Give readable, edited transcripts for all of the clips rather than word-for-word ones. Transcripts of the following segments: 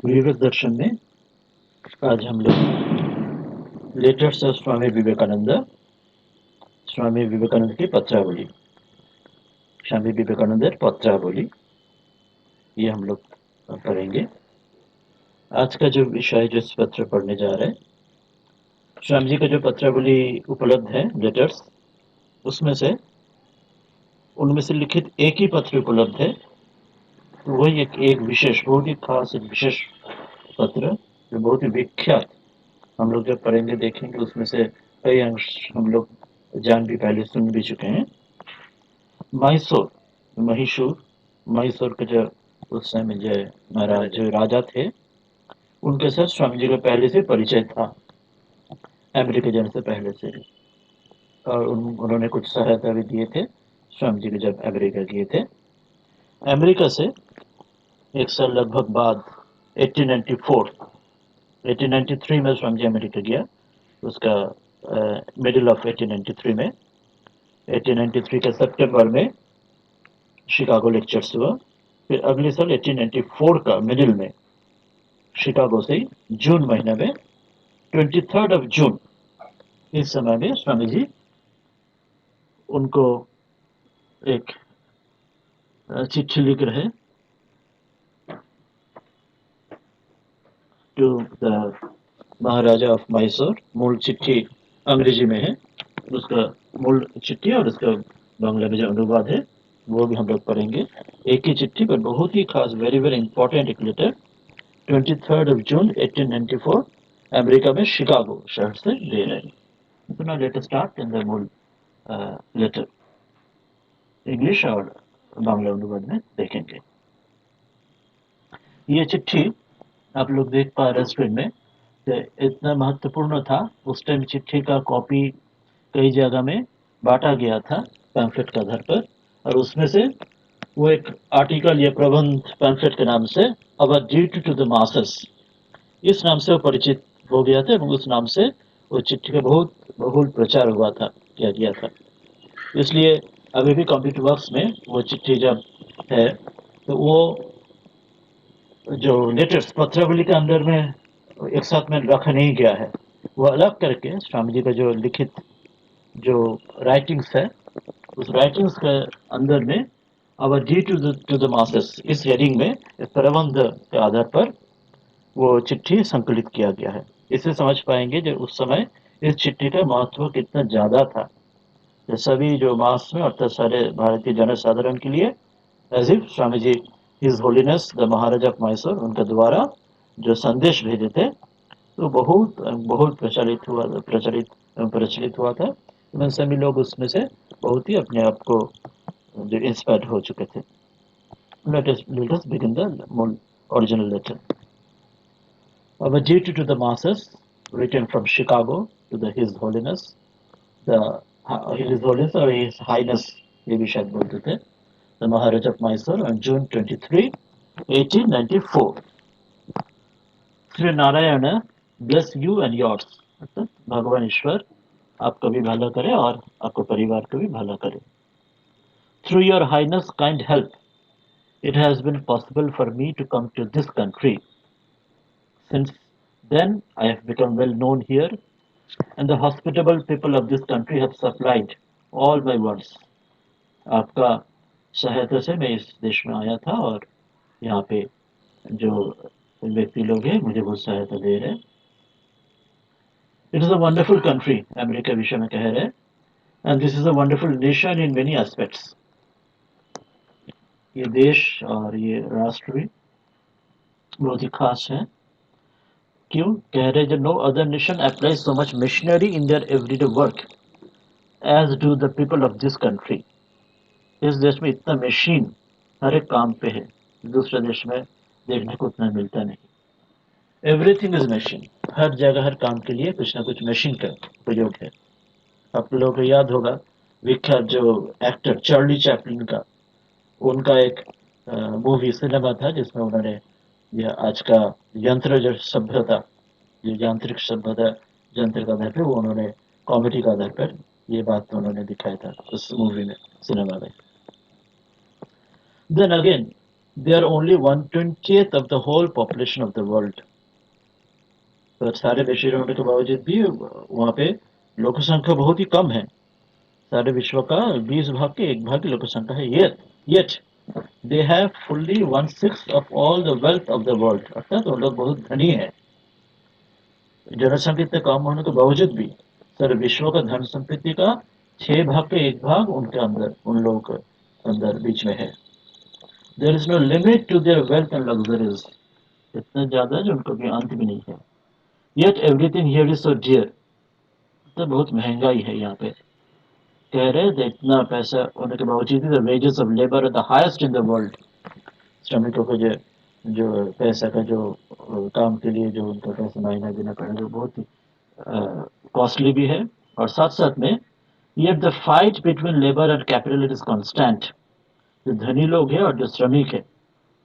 विवेक दर्शन में आज हम लोग लेटर्स ऑफ स्वामी विवेकानंद, स्वामी विवेकानंद की पत्रावली, स्वामी विवेकानंद पत्रावली, ये हम लोग पढ़ेंगे। आज का जो विषय जो इस पत्र पढ़ने जा रहे हैं, स्वामी जी का जो पत्रावली उपलब्ध है लेटर्स, उसमें से उनमें से लिखित एक ही पत्र उपलब्ध है। तो वही एक विशेष, बहुत ही खास, एक विशेष पत्र जो बहुत ही विख्यात, हम लोग जब पढ़ेंगे देखेंगे उसमें से कई अंश हम लोग जान भी, पहले सुन भी चुके हैं। मैसूर, मैसूर के जो उस समय जो महाराज जो राजा थे, उनके साथ स्वामी जी का पहले से परिचय था, अमेरिका जाने से पहले से। और उन्होंने कुछ सहायता भी दिए थे स्वामी जी को जब अमेरिका गए थे। अमेरिका से एक साल लगभग बाद 1893 में स्वामी जी अमेरिका गया। उसका मिडिल ऑफ 1893 में, 1893 के सितंबर में शिकागो लेक्चर्स हुआ। फिर अगले साल 1894 का मिडिल में शिकागो से जून महीने में 23 जून, इस समय में स्वामी जी उनको एक चिट्ठी लिख रहे to the Maharaja of Mysore. मूल चिट्ठी अंग्रेजी में है, उसका मूल चिट्ठी और उसका बांग्ला में जो अनुवाद है वो भी हम लोग पढ़ेंगे। एक ही चिट्ठी पर बहुत ही खास, वेरी वेरी इंपॉर्टेंट एक लेटर, 23 जून 1894 अमेरिका में शिकागो शहर से दे रहे हैं। So now let us start in the मूल लेटर, इंग्लिश और बांग्ला अनुवाद में देखेंगे। ये चिट्ठी आप लोग देख पा रहे स्क्रीन में, तो इतना महत्वपूर्ण था। उस टाइम चिट्ठी का कॉपी कई जगह में बांटा गया था पैम्फलेट के आधार पर, और उसमें से वो एक आर्टिकल या प्रबंध पैम्फलेट के नाम से our duty to the masses, इस नाम से वो परिचित हो गया था, और उस नाम से वो चिट्ठी का बहुत बहुल प्रचार हुआ था, किया गया था। इसलिए अभी भी कंप्यूटर वर्क्स में वो चिट्ठी जब है तो वो जो लेटर्स पत्रावली के अंदर में एक साथ में रखा नहीं गया है, वो अलग करके स्वामी जी का जो लिखित जो राइटिंग्स है, उस राइटिंग्स के अंदर में अवर डी टू द मासेस, इस हेडिंग में प्रबंध के आधार पर वो चिट्ठी संकलित किया गया है। इससे समझ पाएंगे जो उस समय इस चिट्ठी का महत्व कितना ज्यादा था। ये सभी जो मास में अर्थात सारे भारतीय जनसाधारण के लिए as if Swami ji his holiness the Maharaja of Mysore उनके द्वारा जो संदेश भेजे थे, तो बहुत बहुत प्रचलित हुआ था। उन सभी लोग उसमें से बहुत ही अपने आप को जो इंस्पायर्ड हो चुके थे। let us begin the original letter. Our duty to the masses, written from Chicago to the His Holiness, the His Holiness or His Highness, ये भी शायद बोलते थे, the Maharaja of Mysore on June 23, 1894. Shri Narayan bless you and yours, अर्थात भगवान ईश्वर आपका भी भला करे और आपके परिवार का भी भला करे। Through your Highness' kind help, it has been possible for me to come to this country. Since then, I have become well known here, and the hospitable people of this country have supplied all my wants. आपका सहायता से मैं इस देश में आया था, और यहाँ पे जो व्यक्ति लोग हैं मुझे बहुत सहायता दे रहे हैं। It is a wonderful country, America विषय में कह रहे हैं, and this is a wonderful nation in many aspects. ये देश और ये राष्ट्र भी बहुत ही खास है। क्यों कह रहे हैं? No other nation applies so much missionary in their everyday work as do the people of this country. इस देश में इतना मशीन हर एक काम पे है, दूसरे देश में देखने को उतना मिलता नहीं। एवरीथिंग इज मशीन, हर जगह हर काम के लिए कुछ ना कुछ मशीन का प्रयोग है। आप लोगों को याद होगा विख्यात जो एक्टर चार्ली चैपलिन का, उनका एक मूवी सिनेमा था जिसमें उन्होंने यह आज का यंत्र जो सभ्यता, ये यांत्रिक सभ्यता, यंत्र का आधार पर वो उन्होंने कॉमेडी का आधार पर ये बात उन्होंने दिखाया था उस मूवी में, सिनेमा में। Then again They are only 1/20th of the whole population of the world. पर सारे विषय होने के बावजूद भी वहाँ पे लोक संख्या बहुत ही कम है. सारे विश्व का 20 भाग के 1 भाग की लोक संख्या है. Yet they have fully 1/6 of all the wealth of the world. अर्थात वो लोग बहुत धनी है. जनसंख्या इतने कम होने के बावजूद भी सारे विश्व का धन संपत्ति का 6 भाग के 1 भाग उनके अंदर, उन लोगों के अंदर बीच में है. There is no limit to their wealth and luxuries. इतना ज्यादा जो उनको भी अंत भी नहीं है. Yet everything here is so dear. तो बहुत महंगाई है यहाँ पे. कह रहे थे इतना पैसा होने के बावजूद the wages of labor are the highest in the world. श्रमिकों को जो जो पैसा का जो काम के लिए जो उनका पैसा महीना देना पड़ेगा जो बहुत ही कॉस्टली भी है. और साथ साथ में yet the fight between labor and capital is constant. जो धनी लोग हैं और जो श्रमिक है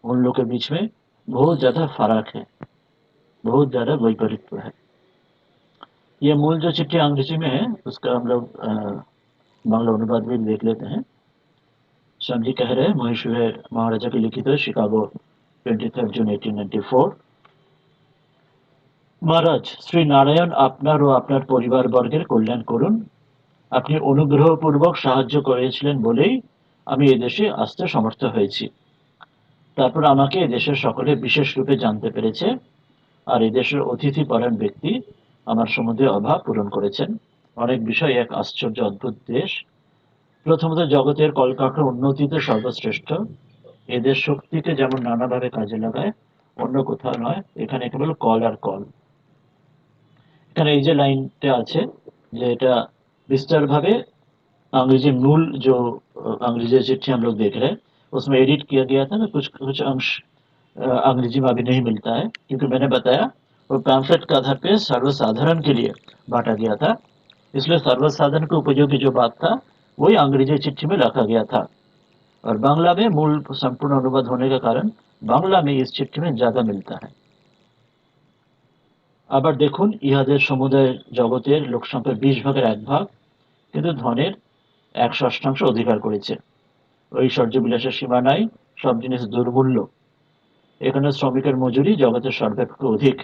उन लोग के बीच में बहुत ज्यादा फर्क है, बहुत ज्यादा वैपरीत्य है. ये मूल जो चिट्ठी अंग्रेजी में है उसका हम लोग बांग्ला अनुवाद भी देख लेते हैं. स्वामी जी कह रहे हैं महेश्वर महाराजा की लिखित है शिकागो 23 जून 1894. মহারাজ শ্রী নারায়ণ আপনার ও আপনার পরিবারবর্গের কল্যাণ করুন. আপনি অনুগ্রহপূর্বক সাহায্য করেছিলেন বলেই আমি এদেশে আসতে সমর্থ হয়েছি. তারপর আমাকে এদেশের সকলে বিশেষ রূপে জানতে পেরেছে আর এদেশের অতিথিপরায়ণ ব্যক্তি আমার সম্বন্ধে অভাব পূরণ করেছেন. অনেক বিষয় এক আশ্চর্য অদ্ভুত দেশ. প্রথমত জগতের কলকারখানার উন্নতিতে সর্বশ্রেষ্ঠ. এদের শক্তিকে যেমন নানাভাবে কাজে লাগায় অন্য কোথাও নয়. এখানে কেবল কল আর কল. এখানে এই যে লাইনটা আছে যে এটা विस्तार भावे अंग्रेजी मूल जो अंग्रेजी चिट्ठी हम लोग देख रहे हैं उसमें एडिट किया गया था ना. कुछ कुछ अंश अंग्रेजी में अभी नहीं मिलता है क्योंकि मैंने बताया वो पैम्फलेट के आधार पे सर्वसाधारण के लिए बांटा गया था. इसलिए सर्वसाधारण के उपयोगी जो बात था वही अंग्रेजी चिट्ठी में रखा गया था और बांग्ला में मूल संपूर्ण अनुवाद होने के कारण बांग्ला में इस चिट्ठी में ज्यादा मिलता है. আবার দেখুন ইহাদের সমুদায় জগতের লোকসংখ্যার 20 ভাগের 1 ভাগ কিন্তু ধনের 1/6 অধিকার করেছে. ঐশ্বর্য বিলাসের সীমা নাই, সব জিনিস দুর্মূল্য. এখানে শ্রমিকের মজুরি জগতের সর্বাপেক্ষা অধিক.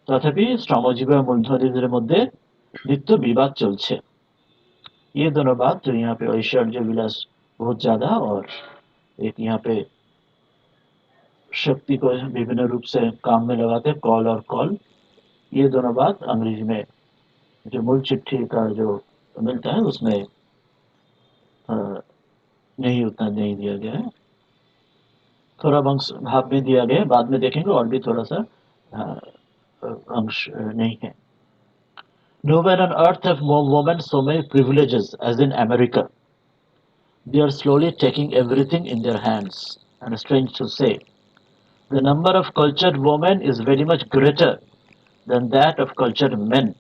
तथापि श्रमजीवी और मूलधनीদের মধ্যে नित्य विवाद चलছে. ये दोनों बात जो यहाँ पे ऐश्वर्य विलास बहुत ज्यादा और एक यहाँ पे शक्ति को विभिन्न रूप से काम में लगाते कॉल और कॉल. ये दोनों बात अंग्रेजी में जो मूल चिट्ठी का जो मिलता है उसमें नहीं उतना नहीं दिया गया है. थोड़ा अंश भाव में दिया गया है, बाद में देखेंगे और भी थोड़ा सा अंश नहीं है. Nowhere on earth have more women so many privileges as in America. They are slowly taking everything in their hands. And strange to say, the number of cultured women is very much greater than that of cultured men.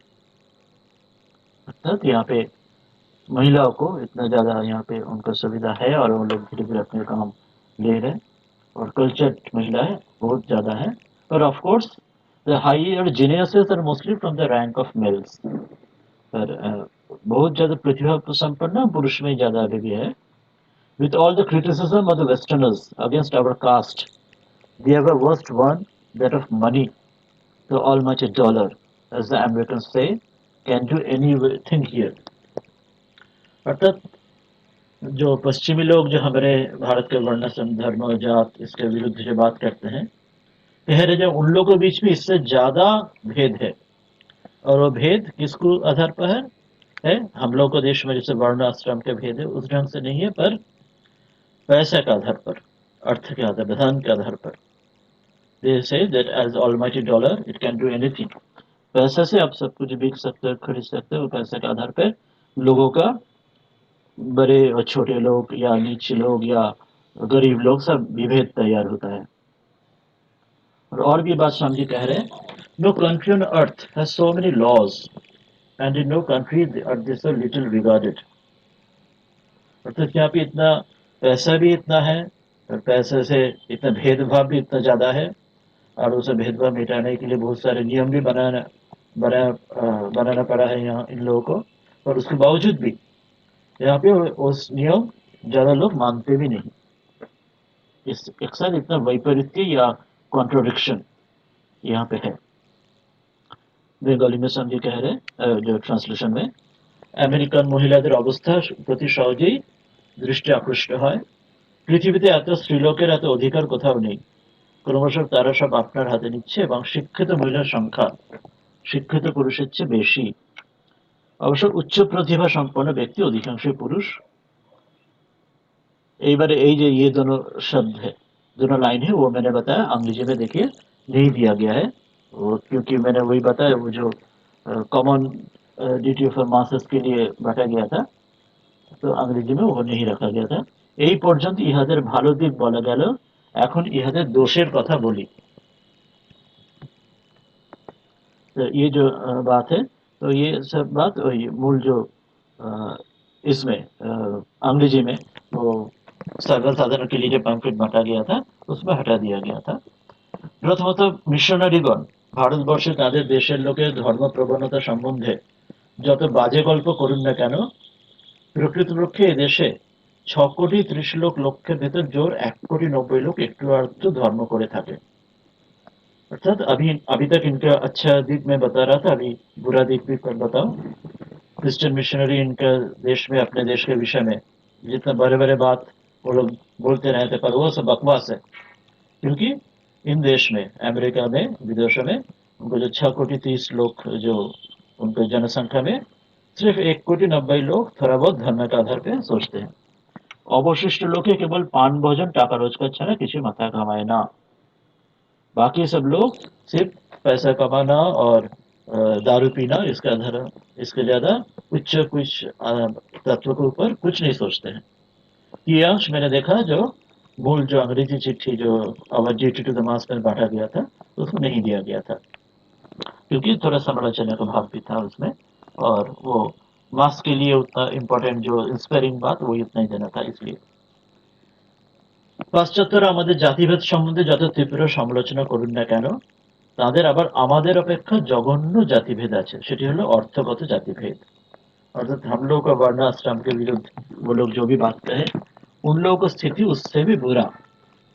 अर्थात यहाँ पे महिलाओं को इतना ज़्यादा यहाँ पे उनका सुविधा है और वो लोग धीरे धीरे अपने काम ले रहे हैं और कल्चर्ड महिलाएं बहुत ज़्यादा है. और of course the higher geniuses are mostly from the rank of males. पर बहुत ज़्यादा प्रतिभा संपन्न पुरुष में ज़्यादा अभी भी है. With all the criticism of the Westerners against our caste, they have a worst one, that of money. The almighty dollar, as the Americans say, can do anything here. अर्थात जो पश्चिमी लोग जो हमारे भारत के वर्णाश्रम धर्म जात इसके विरुद्ध जो बात करते हैं कह रहे जो उन लोगों के बीच में इससे ज्यादा भेद है. और वो भेद किसको आधार पर है हम लोग को देश में जैसे वर्ण आश्रम के भेद है उस ढंग से नहीं है पर पैसे के आधार पर, अर्थ के आधार पर, धन के आधार पर. They say that as almighty dollar it can do anything. पैसे से आप सब कुछ बिक सकते हो, खरीद सकते हो. पैसे के आधार पर लोगों का बड़े और छोटे लोग या नीचे लोग या गरीब लोग सब विभेद तैयार होता है. और भी बात स्वामी जी कह रहे हैं no country on earth has so many laws and in no country are they so little regarded. अर्थात यहाँ पे इतना पैसा भी इतना है और पैसे से इतना भेदभाव भी इतना ज्यादा है और उसे भेदभाव मिटाने के लिए बहुत सारे नियम भी बनाना पड़ा है यहाँ इन लोगों को. और उसके बावजूद भी यहाँ पे उस नियम ज्यादा लोग मानते भी नहीं. इस एक साथ इतना वैपरीत्य या कॉन्ट्रोडिक्शन यहाँ पे है। बेंगाली में समझे कह रहे जो ट्रांसलेशन में, আমেরিকান মহিলাদের অবস্থার প্রতি সহজেই দৃষ্টি আকৃষ্ট হয়। পৃথিবীতে এত স্ত্রীলোকের এত অধিকার কোথাও নেই। ক্রমশ তারা সব আপনার হাতে নিচ্ছে এবং শিক্ষিত মহিলার সংখ্যা শিক্ষিত পুরুষের চেয়ে বেশি। অবশ্য উচ্চ প্রতিভা সম্পন্ন ব্যক্তি অধিকাংশই পুरुष। এইবারে এই যে ये दोनों शब्द है, दोनों लाइन है, वो मैंने बताया अंग्रेजी में देखिए नहीं दिया गया है, वो क्योंकि मैंने वही बताया वो जो कॉमन ड्यूटी ऑफ मासेस के लिए बांटा गया था, তো अंग्रेजी में वो नहीं रखा गया था। এই পর্যন্ত ইহাদের ভালো দিক বলা গেল, এখন ইহাদের দোষের কথা বলি। तो ये जो बात है, तो ये सब बात वही मूल जो इसमें अंग्रेजी में वो सर्वसाधारण के लिए जो पैम्फलेट बांटा गया था उसमें हटा दिया गया था। প্রথমত মিশনারিগণ ভারতবর্ষে তাদের দেশের লোকের ধর্ম প্রবণতা সম্বন্ধে যত বাজে গল্প করুন না কেন, প্রকৃতপক্ষে এদেশে 6,30,00,000 লক্ষের ভেতর জোর 1,90,00,000 একটু আধটু ধর্ম করে থাকে। अर्थात अभी अभी तक इनका अच्छा दिक मैं बता रहा था, अभी बुरा दिक भी बताऊं। क्रिश्चियन मिशनरी इनका देश में, अपने देश के विषय में जितना बड़े बड़े बात वो लोग बोलते रहते, पर वो सब बकवास है। क्योंकि इन देश में, अमेरिका में, विदेशों में उनको जो 6,30,00,000 जो उनके जनसंख्या में सिर्फ 1,90,00,000 थोड़ा बहुत धर्म के आधार पे सोचते हैं। অবশিষ্ট লোকে কেবল পান ভোজন টাকা রোজগার ছাড়া কিছু মাথা কামায় না। बाकी सब लोग सिर्फ पैसा कमाना और दारू पीना, इसके आधार इसके ज्यादा कुछ कुछ तत्व के ऊपर कुछ नहीं सोचते हैं। ये अंश मैंने देखा जो मूल जो अंग्रेजी चिट्ठी जो our duty to the mass में बांटा गया था उसको नहीं दिया गया था, क्योंकि थोड़ा समालोचना का भाव भी था उसमें, और वो मास के लिए उतना इम्पोर्टेंट जो इंस्पायरिंग बात वो इतना ही देना था। इसलिए পাশ্চাত্যরা আমাদের জাতিভেদ সম্বন্ধে যত তীব্র সমালোচনা করুন না কেন, তাদের আবার আমাদের অপেক্ষা जघन्य जातिभेद আছে, সেটি হলো অর্থগত জাতিভेद। अर्थात हम लोगों का वर्ण आश्रम के विरुद्ध वो लोग जो भी बात कहे, उन लोगों की स्थिति उससे भी बुरा।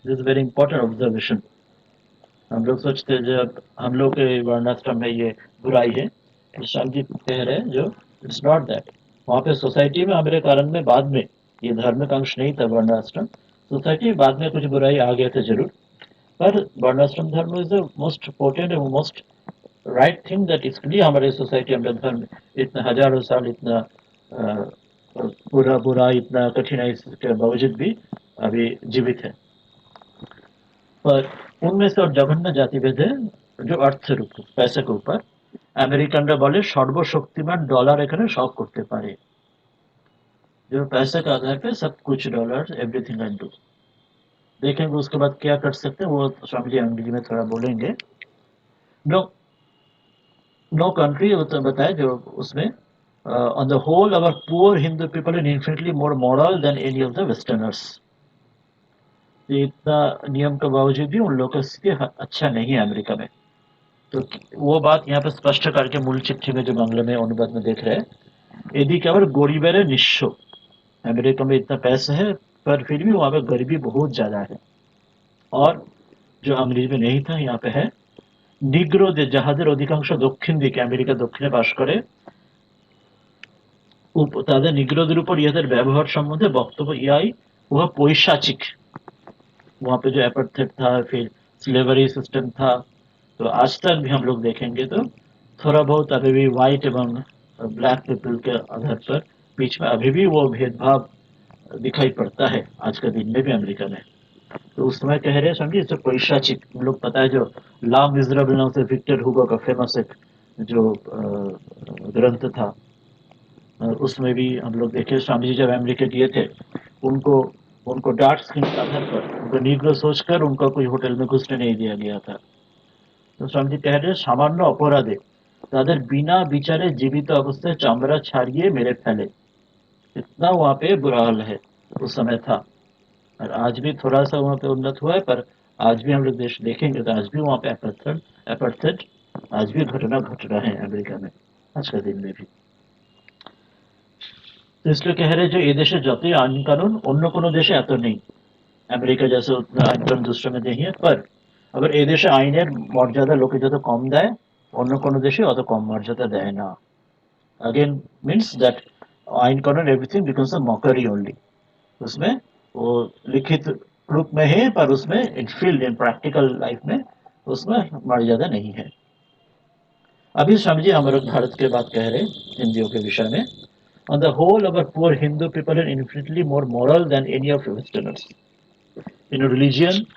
This is very important observation. हम लोग सोचते हैं जब हम लोग के वर्ण आश्रम में ये बुराई है, स्वामी जी कह रहे हैं जो इट्स नॉट दैट। वहाँ पे सोसाइटी में हमारे कारण में बाद में ये धार्मिक अंश नहीं था वर्ण आश्रम, सोसाइटी में बाद में कुछ बुराई आ गए थे जरूर, पर वर्णाश्रम धर्म is the most important and most right thing that इसके लिए हमारे सोसाइटी हमारे धर्म इतना हजारों साल इतना पूरा बुरा इतना कठिनाई के बावजूद भी अभी जीवित है। पर उनमें से और जघन्य जातिभेद है जो अर्थ रूप पैसे के ऊपर। अमेरिकानরা বলে সর্বশক্তিমান ডলার এখানে সব করতে পারে, जो पैसे का आधार पे सब कुछ डॉलर एवरीथिंग कैन डू। देखेंगे उसके बाद क्या कर सकते हैं, वो स्वामी जी अंग्रेजी में थोड़ा बोलेंगे। नो नो कंट्री तो बताया जो उसमें on the whole our poor Hindu people are infinitely more moral than any of the westerners. इतना नियम के बावजूद भी उन लोगों का स्थिति अच्छा नहीं है अमेरिका में। तो वो बात यहाँ पे स्पष्ट करके मूल चिट्ठी में जो बांग्ला में अनुवाद में देख रहे हैं, यदि केवल गरीबेर निश्चय, अमेरिका में इतना पैसा है पर फिर भी वहाँ पे गरीबी बहुत ज्यादा है। और जो अंग्रेजी में नहीं था यहाँ पे है, নিগ্রোদের যাহাদের অধিকাংশ দক্ষিণ দিকে আমেরিকা দক্ষিণে বাস করে, তাদের নিগ্রোদের উপর ইহাদের ব্যবহার সম্বন্ধে বক্তব্য ইহাই वह पैशाचिक। वहाँ पे जो एपार्थेट था, फिर स्लेवरी सिस्टम था, तो आज तक भी हम लोग देखेंगे तो थोड़ा बहुत अभी भी व्हाइट एवं ब्लैक पीपल के आधार पर बीच में अभी भी वो भेदभाव दिखाई पड़ता है आज के दिन में भी अमेरिका में। तो उस समय कह रहे हैं समझिए तो पैशाचिक, हम लोग पता है जो ला मिजरेबल नाम से विक्टर हुगो का फेमस एक जो ग्रंथ था, उसमें भी हम लोग देखे स्वामी जी जब अमेरिका गए थे, उनको उनको डार्क स्किन के आधार पर उनको नीग्रो सोचकर उनका कोई होटल में घुसने नहीं दिया गया था। तो स्वामी जी कह रहे सामान्य अपराधे তাদের बिना বিচারে जीवित अवस्थाয় चामड़ा छाड़िए मेरे फैले, इतना वहाँ पे बुरा हाल है उस समय था। और आज भी थोड़ा सा वहाँ पे उन्नत हुआ है, पर आज भी हम लोग देश देखेंगे तो आज भी वहाँ पे एपार्थेट आज भी घटना घट रहा है अमेरिका में आज के दिन में भी। तो इसलिए कह रहे जो ये देशे যতই আইন কানুন অন্য কোনো দেশে এত নেই। আমেরিকা जैसे उतना आइन कानून दूसरे में नहीं है पर अगर এই দেশে আইনের মর্যাদা লোকে যত কম দেয় অন্য কোনো দেশে অত কম মর্যাদা দেয় না again means that आइन कानून everything becomes a mockery only उसमें वो लिखित रूप में है पर उसमें इन फील्ड इन प्रैक्टिकल लाइफ में उसमें मर्यादा नहीं है अभी स्वामी जी हम लोग भारत के बात कह रहे हिंदियों के विषय में on the whole our poor Hindu people are infinitely more moral than any of westerners in religion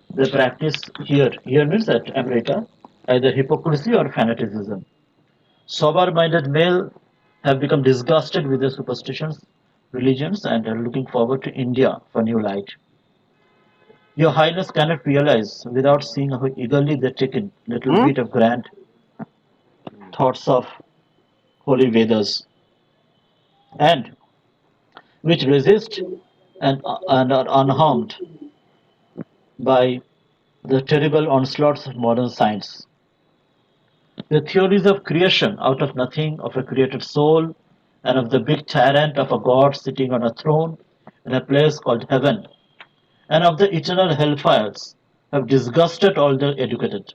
they practice here means at America either hypocrisy or fanaticism sober minded male have become disgusted with their superstitions religions and are looking forward to India for new light. Your Highness cannot realize without seeing how eagerly they take in little bit of grand thoughts of holy Vedas, and which resist and are unharmed by the terrible onslaughts of modern science. The theories of creation out of nothing, of a created soul, and of the big tyrant of a god sitting on a throne in a place called heaven, and of the eternal hellfires have disgusted all the educated.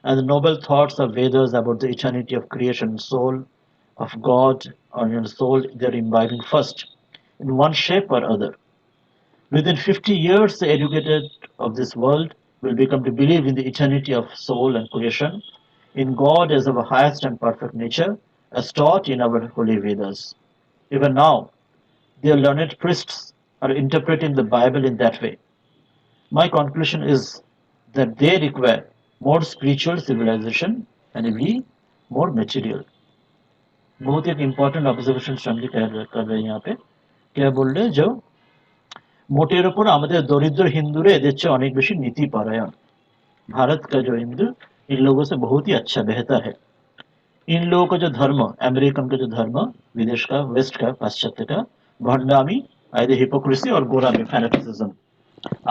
And the noble thoughts of Vedas about the eternity of creation, soul, of God, or your soul, they're imbibing first, in one shape or other. Within 50 years, the educated of this world will become to believe in the eternity of soul and creation, in God as our highest and perfect nature, as taught in our holy Vedas. Even now, their learned priests are interpreting the Bible in that way. My conclusion is that they require more spiritual civilization and we more material. बहुत एक important observation स्वामी कर रहे हैं यहाँ पे क्या बोल रहे जो मोटेर ওপর আমাদের दरिद्र हिंदूरे এদের চেয়ে অনেক বেশি নীতি পরায়ণ भारत का जो हिंदू इन लोगों से बहुत ही अच्छा बेहतर है इन लोगों का जो धर्म अमेरिकन का जो धर्म विदेश का वेस्ट का पाश्चात्य का भंडामी आइदर हिपोक्रेसी और गोरामी फैनेटिसिज्म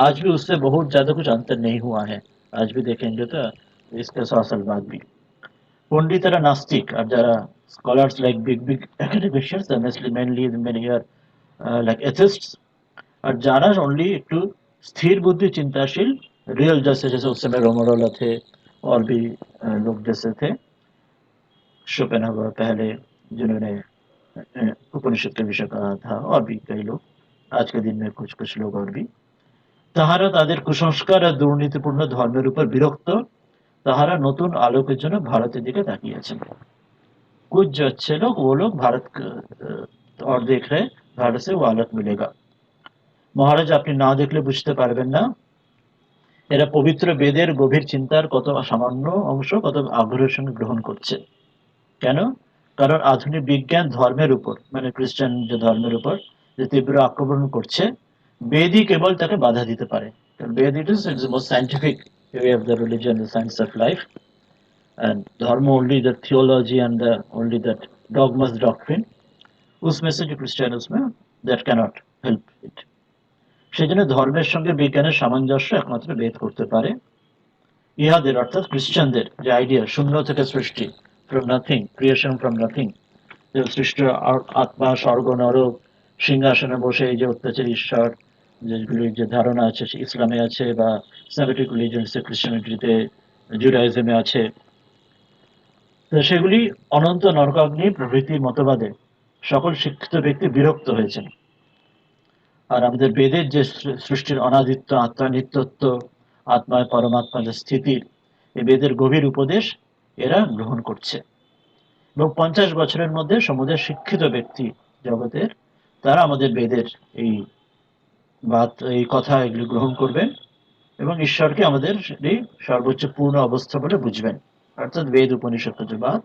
आज भी उससे बहुत ज्यादा कुछ अंतर नहीं हुआ है आज भी देखेंगे तो इसके 100 साल बाद भी पंडितरा नास्तिक और जरा scholars like big academicians mainly many are like atheists और जाना only एकटू स्थिर बुद्धि चिंताशील रियल जैसे जैसे उस समय रोमरोला थे और भी लोग जैसे थे शोपेनहावर पहले जिन्होंने उपनिषद के विषय कहा था और भी कई लोग आज के दिन में कुछ कुछ लोग और भी তাহারা তাদের কুসংস্কার আর দুর্নীতিপূর্ণ ধর্মের উপর বিরক্ত তাহারা নতুন আলোকের জন্য ভারতের দিকে তাকিয়েছেন कुछ जो अच्छे लोग वो लोग भारत और देख रहे भारत से वो आलोक मिलेगा মহারাজ আপনি না দেখলে বুঝতে পারবেন না এরা পবিত্র বেদের গভীর চিন্তার কত সামান্য অংশ কত আগ্রহের সঙ্গে গ্রহণ করছে কেন কারণ আধুনিক বিজ্ঞান ধর্মের উপর মানে খ্রিস্টান যে ধর্মের উপর যে তীব্র আক্রমণ করছে বেদই কেবল তাকে বাধা দিতে পারে কারণ Veda it is the most scientific way of the religion the science of life and dharma only the theology and the only that dogmas doctrine उसमें से जो क्रिश्चियन उसमें that cannot help it সেজন্য ধর্মের সঙ্গে বিজ্ঞানের সামঞ্জস্য একমাত্র বেদ করতে পারে ইহাদের অর্থাৎ খ্রিস্টানদের যে আইডিয়া শূন্য থেকে সৃষ্টি from nothing creation from nothing যে সৃষ্টি আত্মা স্বর্গ নরক সিংহাসনে বসে এই যে অত্যাচার ঈশ্বর যেগুলি যে ধারণা আছে ইসলামে আছে বা সেমিটিক রিলিজিয়নসে ক্রিশ্চিয়ানিটিতে জুডাইজমে আছে তো সেগুলি অনন্ত নরকাগ্নি প্রভৃতি মতবাদে সকল শিক্ষিত ব্যক্তি বিরক্ত হয়েছেন আর আমাদের বেদের যে সৃষ্টির অনাদিত্ব আত্মা নিত্যত্ব আত্মায় পরমাত্মা যে স্থিতির এই বেদের গভীর উপদেশ এরা গ্রহণ করছে এবং 50 বছরের মধ্যে সমুদায় শিক্ষিত ব্যক্তি জগতের তারা আমাদের বেদের এই এই কথা এগুলি গ্রহণ করবেন এবং ঈশ্বরকে আমাদের এই সর্বোচ্চ পূর্ণ অবস্থা বলে বুঝবেন अर्थात वेद उपनिषद का जो बात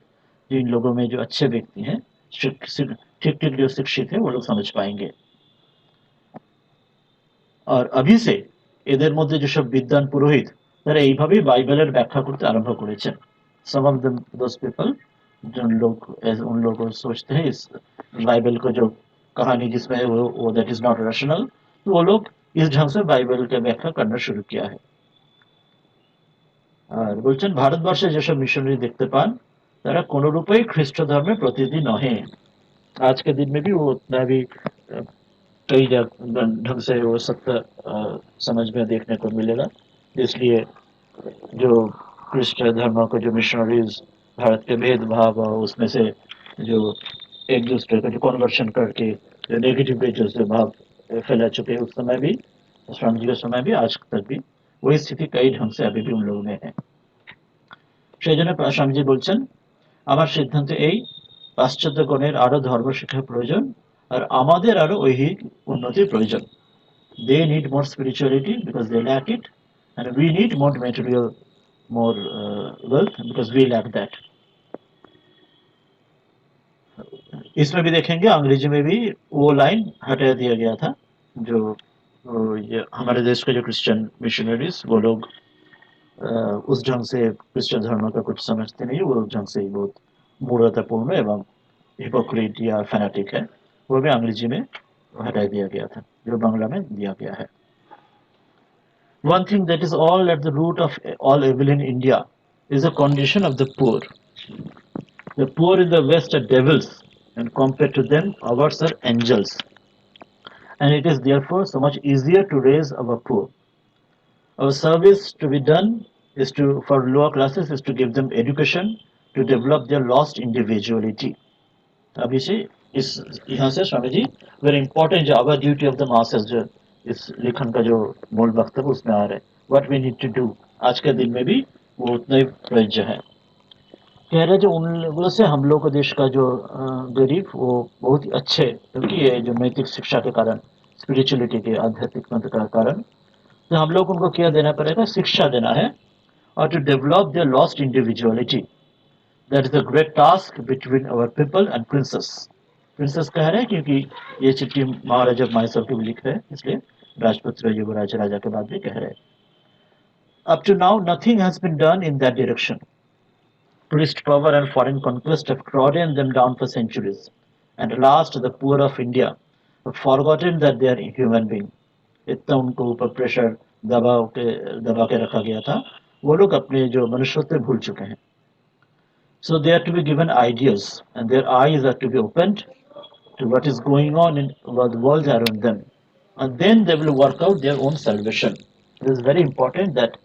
जिन लोगों में जो अच्छे व्यक्ति हैं ठीक ठीक जो शिक्षित है वो लोग समझ पाएंगे और अभी से এদের মধ্যে যেসব বিদ্বান পুরোহিত তারা এইভাবেই বাইবেলের ব্যাখ্যা করতে আরম্ভ করেছেন some of them those people जो लोग उन लोग सोचते हैं इस बाइबल को जो कहानी जिसमें वो दैट इज नॉट रैशनल तो वो लोग इस ढंग से बाइबल का व्याख्या करना शुरू किया है আর বলছেন ভারতবর্ষে যেসব মিশনারি দেখতে পান তারা কোনরূপেই খ্রিস্ট ধর্মের প্রতিনিধি নহে आज के दिन में भी वो उतना भी कई ढंग से वो सत्य समझ में देखने को मिलेगा। इसलिए जो क्रिश्चियन धर्म के जो मिशनरीज भारत के भेदभाव और उसमें से जो एक दूसरे का जो कन्वर्शन करके जो नेगेटिव जो से भाव फैला चुके हैं, उस समय भी स्वामी जी के समय भी आज तक भी वही स्थिति कई ढंग से अभी भी उन लोगों में है। সেই জন্য স্বামীজি বলছেন, আমার সিদ্ধান্ত এই, পাশ্চাত্যগণের আরো ধর্ম শিক্ষার প্রয়োজন, আর আমাদের আরো ঐহিক উন্নতির প্রয়োজন। They need more spirituality because they lack it, and we need more material, more wealth because we lack that. इसमें भी देखेंगे अंग्रेजी में भी वो लाइन हटा दिया गया था, जो ये हमारे देश के जो क्रिश्चियन मिशनरीज वो लोग उस ढंग से क्रिश्चियन धर्म का कुछ समझते नहीं, वो ढंग से बहुत मूर्खतापूर्ण एवं हिपोक्रेट या फैनाटिक है, वो भी अंग्रेजी में हटा दिया गया था, जो बांग्ला में दिया गया है। One thing that is all at the root of all evil in India is the condition of the poor. The poor in the West are devils, and compared to them, ours are angels. And it is therefore so much easier to raise our poor. Our service to be done is to, for lower classes, is to give them education to develop their lost individuality. अब इस यहाँ से Swami ji very important जो our duty of the masses जो इस लेखन का जो मूल वक्तव्य उसमें आ रहा है, what we need to do, आज के दिन में भी वो उतना ही प्रयोज्य है। कह रहे जो उन लोगों से हम लोग का देश का जो गरीब वो बहुत ही अच्छे, क्योंकि ये जो नैतिक शिक्षा के कारण, स्पिरिचुअलिटी के आध्यात्मिक मंत्र का कारण, तो हम लोग उनको क्या देना पड़ेगा, शिक्षा देना है, और to develop their lost individuality. That is the great task between our people and princes. Princes कह रहे हैं क्योंकि ये चिट्ठी महाराजा माइसर के लिख रहे हैं, इसलिए राजपुत्र युवराज राजा के बाद भी कह रहे हैं। Up to now nothing has been done in that direction. Tourist power and foreign conquest have trodden them down for centuries, and at last the poor of India have forgotten that they are human beings. इतना उनको ऊपर pressure दबा के रखा गया था, वो लोग अपने जो मनुष्यत्व भूल चुके हैं। So they are to be given ideas, and their eyes are to be opened to what is going on in the world around them, and then they will work out their own salvation. It is very important that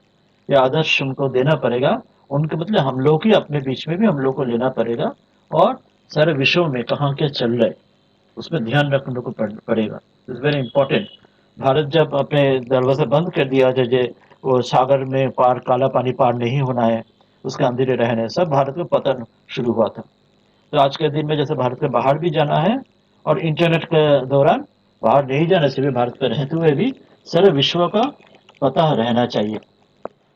ये आदर्श उनको देना पड़ेगा, उनके मतलब हम लोग ही अपने बीच में भी हम लोग को लेना पड़ेगा, और सारे विश्व में कहाँ क्या चल रहा है उसमें ध्यान रखने को पड़ेगा। It's very important. भारत जब अपने दरवाजा बंद कर दिया, जैसे वो सागर में पार काला पानी पार नहीं होना है, उसके अंधेरे रहने, सब भारत में पतन शुरू हुआ था। तो आज के दिन में जैसे भारत के बाहर भी जाना है, और इंटरनेट के दौरान बाहर नहीं जाने से भी भारत में रहते हुए भी सारे विश्व का पता रहना चाहिए,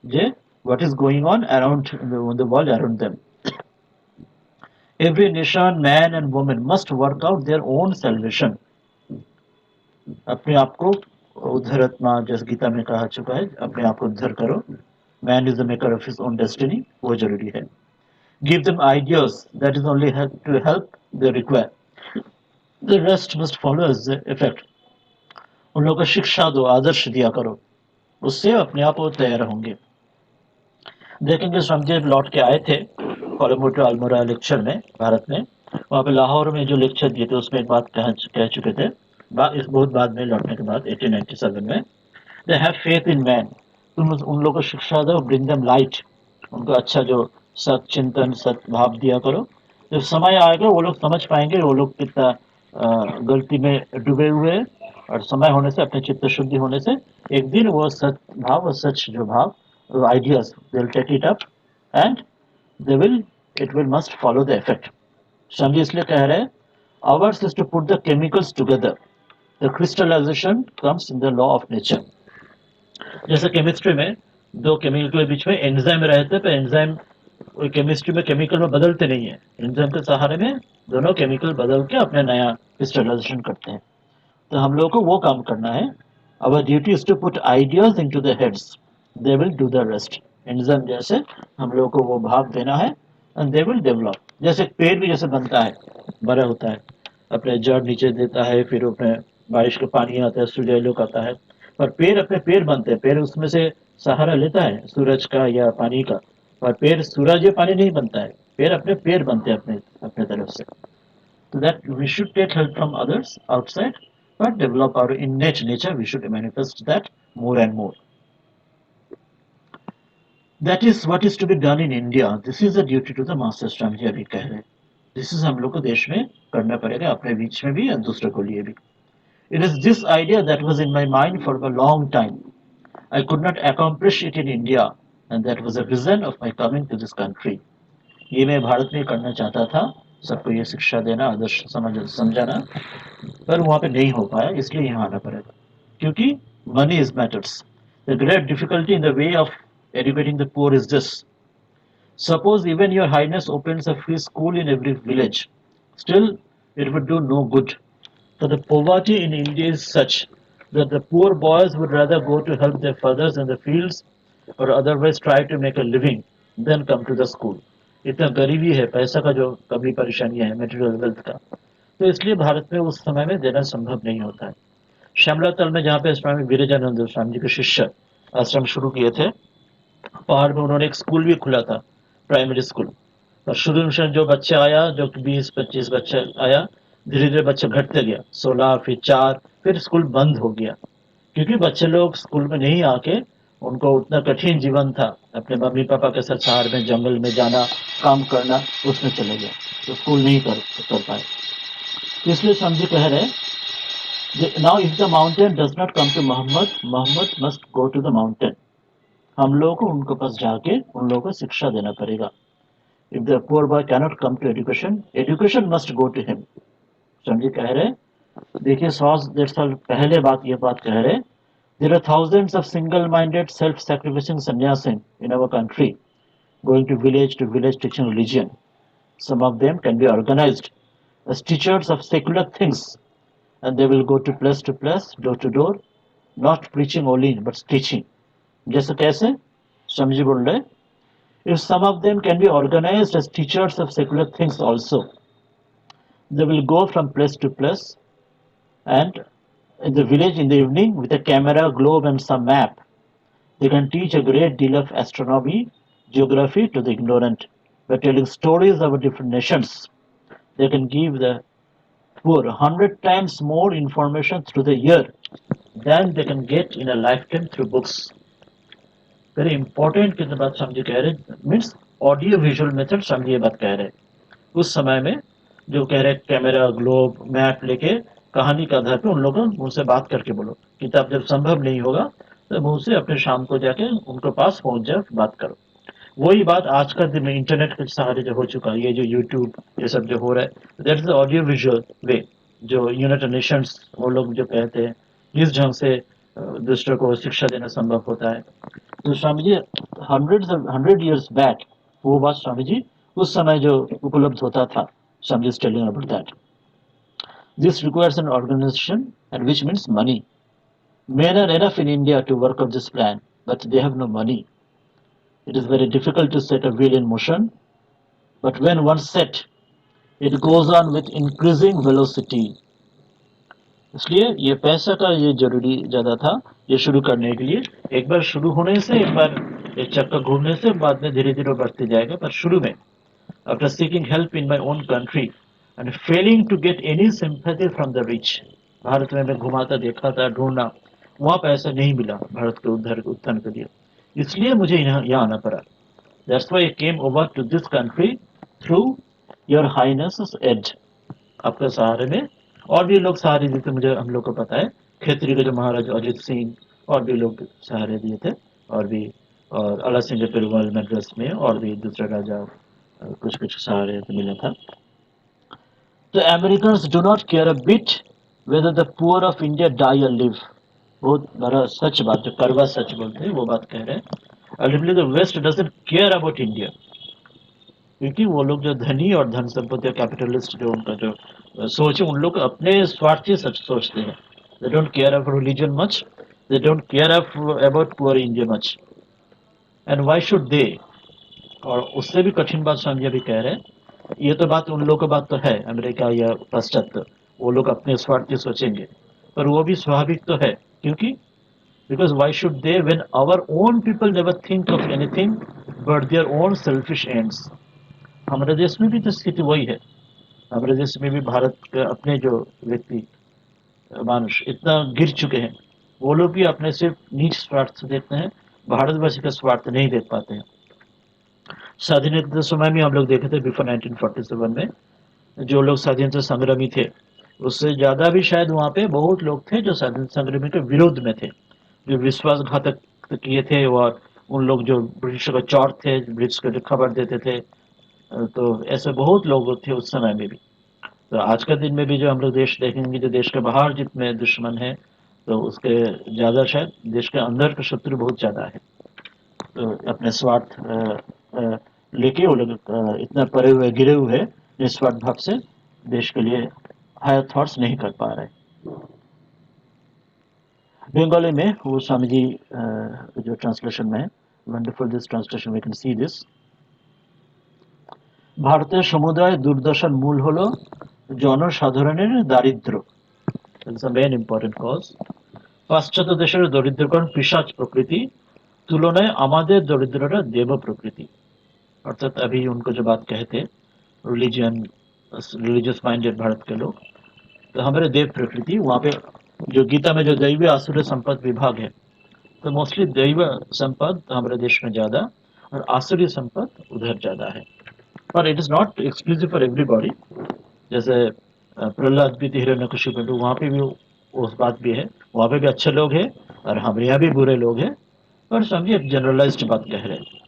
जे what is going on around the world around them. Every nation, man and woman must work out their own salvation. अपने आप को उद्धरत्मा, जैसे गीता में कहा चुका है, अपने आप को उद्धर करो। Man is the maker of his own destiny, वो जरूरी है। Give them ideas, that is only to help they require. The rest must follow as the effect. उन लोगों को शिक्षा दो, आदर्श दिया करो, उससे अपने आप वो तैयार होंगे। देखेंगे स्वामी जी लौट के आए थे कोलमोटो अल्मोड़ा लेक्चर में, भारत में, वहाँ पे लाहौर में जो लेक्चर दिए थे उसमें एक बात कह चुके थे, इस बहुत बाद में लौटने के बाद 1897 में, they have faith in man, तुम उन लोगों को शिक्षा दो, ब्रिंग देम लाइट, उनको अच्छा जो सत चिंतन सत भाव दिया करो। जब समय आएगा वो लोग समझ पाएंगे वो लोग कितना गलती में डूबे हुए हैं, और समय होने से, अपने चित्त शुद्धि होने से एक दिन वो सत भाव और सच जो भाव ideas, they'll take it up and it will must follow the effect. स्वामी इसलिए कह रहे हैं, ours is to put the chemicals together. The crystallization comes in the law of nature. जैसे केमिस्ट्री में दो केमिकल के बीच में एंजाइम रहते हैं, पर एंजाइम केमिस्ट्री में केमिकल में बदलते नहीं है, एंजाइम के सहारे में दोनों केमिकल बदल के अपने नया क्रिस्टलाइजेशन करते हैं। तो हम लोगों को वो काम करना है। Our duty is to put ideas into the heads. They will do the rest. Enzyme जैसे हम लोगों को वो भाव देना है, and they will develop. जैसे पेड़ भी जैसे बनता है, बड़ा होता है, अपने जड़ नीचे देता है, फिर अपने बारिश का पानी आता है, सूर्यालोक आता है, पर पेड़ अपने पेड़ बनते हैं, पेड़ उसमें से सहारा लेता है सूरज का या पानी का, और पेड़ सूरज या पानी नहीं बनता है, पेड़ अपने पेड़ बनते हैं अपने अपने तरफ से। So that we should take help from others outside, but develop our innate nature. We should manifest that more and more. That is what is to be done in India. This is the duty to the master Swami जी अभी कह रहे हैं. This is हम लोग को देश में करना पड़ेगा, अपने बीच में भी और दूसरों को लिए भी. It is this idea that was in my mind for a long time. I could not accomplish it in India, and that was a reason of my coming to this country. ये मैं भारत में करना चाहता था, सबको ये शिक्षा देना, आदर्श समझाना, पर वहाँ पे नहीं हो पाया, इसलिए यहाँ आना पड़ा. क्योंकि money is matters. The great difficulty in the way of educating the poor is this. Suppose even your highness opens a free school in every village, still it would do no good. So the poverty in India is such that the poor boys would rather go to help their fathers in the fields or otherwise try to make a living than come to the school. इतना गरीबी है, पैसा का जो कभी परेशानी है, material wealth का, तो इसलिए भारत में उस समय में देना संभव नहीं होता है. श्यामला तल में जहाँ पे स्वामी विवेकानंद स्वामी जी के शिष्य आश्रम शुरू किए थे, पहाड़ में उन्होंने एक स्कूल भी खुला था, प्राइमरी स्कूल. और शुरू में जो बच्चे आया, जो 20-25 बच्चे आया, धीरे धीरे बच्चे घटते गया, 16, फिर 4, फिर स्कूल बंद हो गया, क्योंकि बच्चे लोग स्कूल में नहीं आके, उनको उतना कठिन जीवन था, अपने मम्मी पापा के साथ शहर में जंगल में जाना, काम करना, उसमें चले गया, तो स्कूल नहीं कर पाए. इसलिए समझे कह रहे, now if the mountain does not come to Mohammed, Mohammed must go to the mountain. हम लोगों को उनके पास जाके उन लोगों को शिक्षा देना पड़ेगा. If the poor boy cannot come to education, education must go to him. समझे कह रहे, देखिए 100-150 साल पहले ये बात कह रहे. There are thousands of single-minded, self-sacrificing sannyasin in our country, going to village teaching religion. Some of them can be organized as teachers of secular things, and they will go to place, door to door, not preaching only, but teaching. जैसे कैसे समझी बोल रहे, if some of them can be organized as teachers of secular things also, they will go from place to place, and in the village in the evening with a camera, globe and some map, they can teach a great deal of astronomy, geography to the ignorant. By telling stories of different nations, they can give the poor 100 times more information through the year than they can get in a lifetime through books. Very important कितने बात समझे कह रहे, means audio visual method समझे ये बात कह रहे. उस समय में जो कह रहे कैमरा, ग्लोब, मैप लेके कहानी के आधार पे उन लोगों को मुझसे बात करके बोलो. किताब जब संभव नहीं होगा तो मुझसे अपने शाम को जाके उनके पास पहुंच जाओ, बात करो. वही बात आज का दिन में इंटरनेट के सहारे जो हो चुका है, ये जो यूट्यूब ये सब जो हो रहा है, दैट इज ऑडियो विजुअल वे. जो यूनाइटेड नेशंस वो लोग जो कहते हैं, इस ढंग से दूसरों को शिक्षा देना संभव होता है. तो स्वामी जी 100 years बैक वो बात स्वामी जी उस समय जो उपलब्ध होता था, Swami ji telling about that. This requires an organisation and which means money. Men are enough in India to work out this plan, but they have no money. It is very difficult to set a wheel in motion, but when once set, it goes on with increasing velocity. इसलिए ये पैसा का ये जरूरी ज्यादा था ये शुरू करने के लिए. एक बार शुरू होने से, एक बार एक चक्कर घूमने से बाद में धीरे धीरे बढ़ते जाएगा. पर शुरू में after seeking help in my own country and failing to get any sympathy from the rich, Bharat में मैं घुमाता देखा था, ढूंढना, वहां पैसा नहीं मिला भारत के उद्धार उत्थान के लिए, इसलिए मुझे यहाँ आना पड़ा. That's why I came over to this country through your highness's aid. आपके सहारे में और भी लोग सहारे दिए थे, मुझे हम लोग को पता है, खेतरी के जो महाराज अजित सिंह और भी लोग सहारे दिए थे, और भी और अला सिंह के पेरुमल मद्रास में और भी दूसरा राजा कुछ कुछ सहारे मिला था. The Americans do not care a bit whether the poor of India die or live. बहुत बड़ा सच बात, जो करवा सच बोलते हैं वो बात कह रहे हैं. Ultimately the West doesn't care about India, क्योंकि वो लोग जो धनी और धन संपत्ति कैपिटलिस्ट जो उनका जो सोच है, उन लोग अपने स्वार्थी सच सोचते हैं. They don't care about religion much. They don't care about poor India much. And why should they? और उससे भी कठिन बात स्वामी अभी कह रहे हैं. ये तो बात उन लोगों का बात तो है, अमेरिका या पाश्चात्य, वो लोग अपने स्वार्थी सोचेंगे, पर वो भी स्वाभाविक तो है. क्योंकि because why should they when our own people never think of anything but their own selfish ends. हमारे देश में भी तो स्थिति वही है. हमारे देश में भी भारत के अपने जो व्यक्ति मानुष इतना गिर चुके हैं, वो लोग भी अपने सिर्फ नीच स्वार्थ देखते हैं, भारतवर्ष का स्वार्थ नहीं देख पाते हैं। स्वाधीनता समय में हम लोग देखे थे बिफोर 1947 में जो लोग स्वाधीनता संग्रामी थे, उससे ज्यादा भी शायद वहाँ पे बहुत लोग थे जो स्वाधीनता संग्रामी के विरोध में थे, जो विश्वासघातक किए थे, और उन लोग जो ब्रिटिश का चौर थे, ब्रिटिश को जो खबर देते थे, तो ऐसे बहुत लोग थे उस समय में भी। तो आज का दिन में भी जो हम लोग देश देखेंगे, जो देश के बाहर जितने दुश्मन है, तो उसके ज्यादा शायद देश के अंदर का शत्रु बहुत ज्यादा है। तो अपने स्वार्थ लेके वो लोग इतना परे हुए गिरे हुए निस्वार्थ भाव से देश के लिए हायर थॉट्स नहीं कर पा रहे। बंगाली में वो स्वामी जी जो ट्रांसलेशन में है, wonderful this translation we can see this. ভারতের সমুদায় দুর্দশার মূল হলো জনসাধারণের দারিদ্র। It's a main important cause. পাশ্চাত্য দেশের দরিদ্রগণ পিশাচ প্রকৃতি, तुलनाয় আমাদের दरिद्ररा देव प्रकृति। अर्थात अभी उनको जो बात कहते रिलीजन रिलीजियस माइंडेड भारत के लोग, तो हमारे देव प्रकृति वहाँ पे जो गीता में जो दैवी आसुर संपद विभाग है, तो मोस्टली दैव संपद हमारे देश में ज्यादा और आसुरी संपद उधर ज्यादा है। पर it is not exclusive for everybody. जैसे प्रहलाद भी हिरण्यकशिपु में, वहाँ पे भी उस बात भी है, वहाँ पे भी अच्छे लोग हैं और हमारे यहाँ भी बुरे लोग हैं, पर समझिए जनरलाइज्ड बात कह रहे हैं।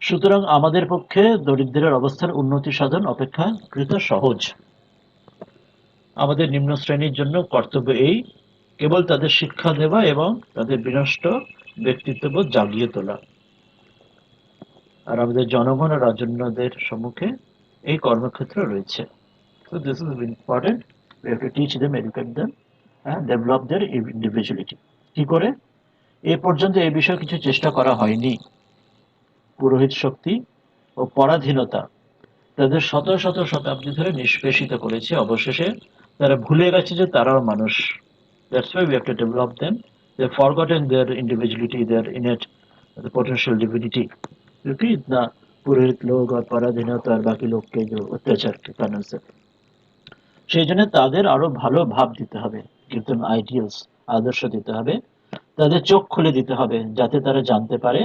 সুতরাং আমাদের পক্ষে দরিদ্রের অবস্থার উন্নতি সাধন অপেক্ষাকৃত সহজ। আমাদের নিম্ন শ্রেণীর জন্য কর্তব্য এই, কেবল তাদের শিক্ষা দেওয়া এবং তাদের বিনষ্ট ব্যক্তিত্ববোধ জাগিয়ে তোলা। আর আমাদের জনগণ আর রাজন্যদের সম্মুখে এই কর্মক্ষেত্র রয়েছে। So this is important. We have to teach them, educate them and develop their individuality. কি করে? এ পর্যন্ত এই বিষয়ে কিছু চেষ্টা করা হয়নি। পুরোহিত শক্তি ও পরাধীনতা তাদের শত শত শতাব্দী ধরে নিষ্পেষিত করেছে, অবশেষে তারা ভুলে গেছে যে তারাও মানুষ। That's why we have to develop them. They've forgotten their individuality, their innate the potential divinity. क्योंकि इतना पुरोहित लोग और पराधीनता और बाकी लोग के जो अत्याचार के कारण से, সেই জন্য তাদের আরো ভালো ভাব দিতে হবে, give them ideals, আদর্শ দিতে হবে, তাদের চোখ খুলে দিতে হবে যাতে তারা জানতে পারে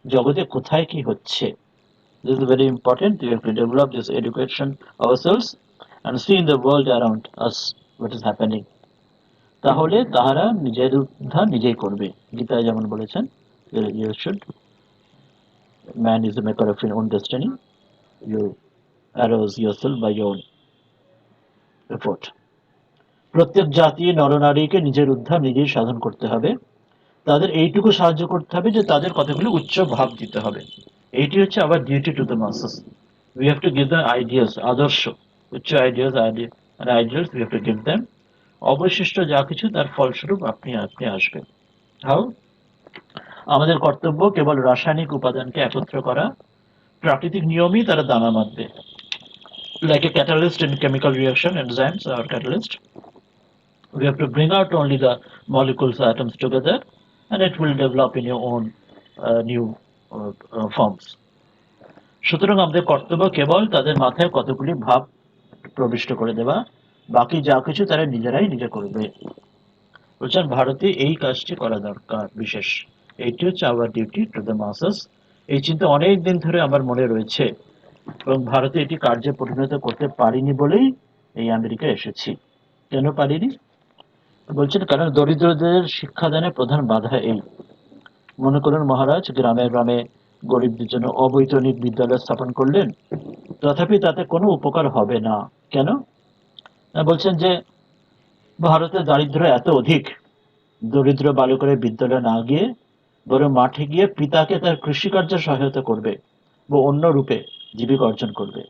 জগতে কোথায় কি হচ্ছে। This is very important. We have to develop this education ourselves and see in the world around us what is happening. তাহলে তাহারা নিজের উদ্ধার নিজেই করবে। গীতায় যেমন বলেছেন, you should, man is the maker of your own destiny, you arouse yourself by your own effort. প্রত্যেক জাতি নরনারীকে নিজের উদ্ধার নিজেই সাধন করতে হবে, তাদের এইটুকু সাহায্য করতে হবে যে তাদের কথাগুলো উচ্চ ভাব দিতে হবে। এইটি হচ্ছে আবার duty to the মাসেস। We have to give the ideas, আদর্শ, উচ্চ ideas and ideals we have to give them. অবশিষ্ট যা কিছু তার ফলস্বরূপ আপনি আপনি আসবে। হাউ? আমাদের কর্তব্য কেবল রাসায়নিক উপাদানকে একত্র করা, প্রাকৃতিক নিয়মই তারা দানা বাঁধবে। Like a catalyst in chemical reaction, enzymes are catalyst. We have to bring out only the molecules, atoms together, and it will develop in your own new forms. সুতরাং আমাদের কর্তব্য কেবল তাদের মাথায় কতগুলি ভাব প্রবিষ্ট করে দেওয়া, বাকি যা কিছু তারা নিজেরাই নিজে করবে। বলছেন ভারতে এই কাজটি করা দরকার বিশেষ, এইটি হচ্ছে আওয়ার ডিউটি টু দ্য মাসেস। এই চিন্তা অনেক দিন ধরে আমার মনে রয়েছে এবং ভারতে এটি কার্যে পরিণত করতে পারিনি বলেই এই আমেরিকা এসেছি। কেন পারিনি? বলছেন কারণ দরিদ্রদের শিক্ষাদানের প্রধান বাধা এই। মনে করুন মহারাজ গ্রামে গ্রামে গরিবদের জন্য অবৈতনিক বিদ্যালয় স্থাপন করলেন, তথাপি তাতে কোনো উপকার হবে না। কেন? বলছেন যে ভারতে দারিদ্র্য এত অধিক, দরিদ্র বালকেরা বিদ্যালয়ে না গিয়ে বরং মাঠে গিয়ে পিতাকে তার কৃষিকার্যে সহায়তা করবে বা অন্য রূপে জীবিকা অর্জন করবে।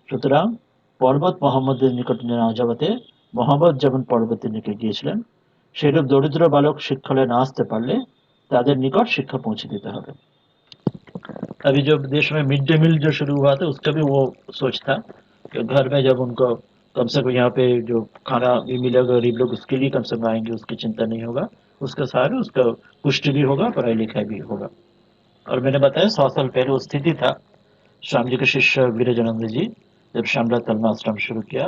সুতরাং পর্বত মোহাম্মদের নিকট না যাওয়াতে মোহাম্মদ যেমন পর্বতের নিকট গিয়েছিলেন, সেরূপ দরিদ্র বালক শিক্ষালয়ে না আসতে পারলে তাদের নিকট शिक्षा पहुंचे देते হবে। अभी जो देश में मिड डे मील जो शुरू हुआ था, उसका भी वो सोच था कि घर में जब उनको कम से कम यहाँ पे जो खाना भी मिलेगा गरीब लोग उसके लिए कम से कम आएंगे, उसकी चिंता नहीं होगा, उसका सहारा उसका पुष्टि भी होगा, पढ़ाई लिखाई भी होगा। और मैंने बताया 100 साल पहले वो स्थिति था। स्वामी जी के शिष्य वीरानंद जी जब श्यामला तलमा आश्रम शुरू किया,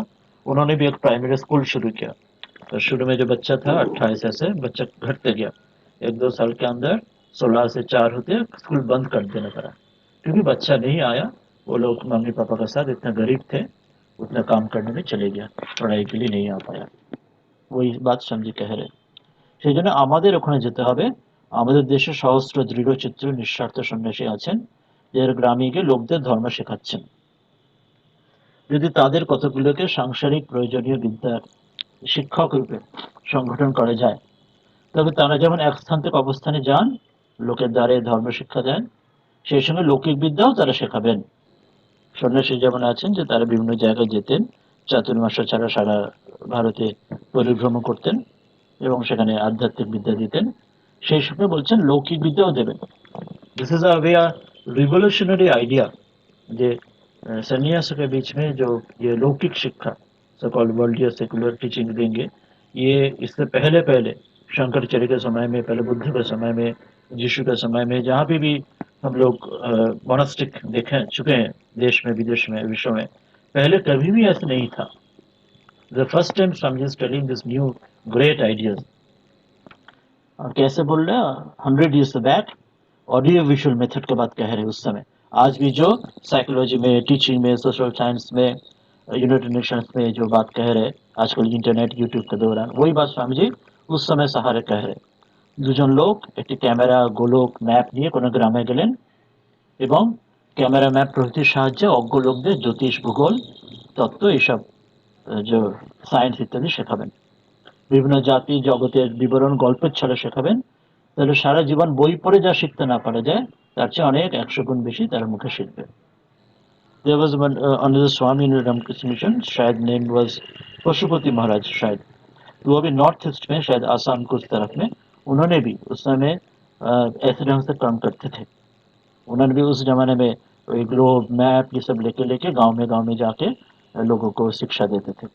उन्होंने भी एक प्राइमरी स्कूल शुरू किया। तो शुरू में जो बच्चा था 28 ऐसे बच्चा घटते गया, 1-2 साल के अंदर 16 से 4 होते स्कूल बंद कर देना पड़ा, क्योंकि बच्चा नहीं आया। वो लोग मम्मी पापा के साथ इतना गरीब थे, उतना काम करने में चले गया, पढ़ाई के लिए नहीं आ पाया। वही बात समझी कह रहे। সেই জন্য আমাদের ওখানে যেতে হবে। আমাদের দেশে সহস্র দৃঢ়চিত্র নিঃস্বার্থ সন্ন্যাসী আছেন, যারা গ্রামে গিয়ে লোকদের ধর্ম শেখাচ্ছেন। যদি তাদের কতগুলোকে সাংসারিক প্রয়োজনীয় বিদ্যার শিক্ষক রূপে সংগঠন করা যায়, তবে তারা যেমন এক স্থান থেকে অবস্থানে যান, লোকের দ্বারে ধর্ম শিক্ষা দেন, সেই সঙ্গে লৌকিক বিদ্যাও তারা শেখাবেন। সন্ন্যাসী যেমন আছেন যে তারা বিভিন্ন জায়গায় যেতেন, চাতুর্মাস ছাড়া সারা ভারতে পরিভ্রমণ করতেন এবং সেখানে আধ্যাত্মিক বিদ্যা দিতেন, সেই সঙ্গে বলছেন লৌকিক বিদ্যাও দেবেন। This is a way revolutionary idea जे सन्यास के बीच में जो ये लौकिक शिक्षा so called world secular teaching देंगे, ये इससे पहले पहले शंकराचार्य के समय में, पहले बुद्ध के समय में, यीशु के समय में, जहाँ भी हम लोग मोनास्टिक देखे चुके हैं, देश में विदेश में विश्व में, पहले कभी भी ऐसा नहीं था। The first time Swami is telling this new great ideas. और कैसे बोल रहे हैं, 100 years back audio visual method की बात कह रहे हैं उस समय। आज भी जो साइकोलॉजी में, टीचिंग में, सोशल साइंस में, यूनाइटेड नेशंस में जो बात कह रहे हैं आजकल इंटरनेट यूट्यूब के दौरान, वही बात स्वामी जी उस समय सहारे कह रहे। দুজন লোক একটি ক্যামেরা, গোলক, ম্যাপ নিয়ে কোনো গ্রামে গেলেন এবং ক্যামেরা ম্যাপ প্রভৃতির সাহায্যে অজ্ঞ লোকদের জ্যোতিষ, ভূগোল, তত্ত্ব এইসব যে সায়েন্স ইত্যাদি শেখাবেন। বিভিন্ন জাতি জগতের বিবরণ গল্পের ছলে শেখাবেন। তাহলে সারা জীবন বই পড়ে যা শিখতে না পারা যায়, তার চেয়ে অনেক 100 গুণ বেশি তার মুখে শিখবে। There was one another Swami in Ramkrishna mission, शायद नेम was पशुपति महाराज शायद, वो भी नॉर्थ ईस्ट में शायद आसाम कुछ तरफ में, उन्होंने भी उस समय ऐसे ढंग से काम करते थे। उन्होंने भी उस जमाने में वही ग्लोब मैप ये सब लेके लेके गांव में जाके लोगों को शिक्षा देते थे।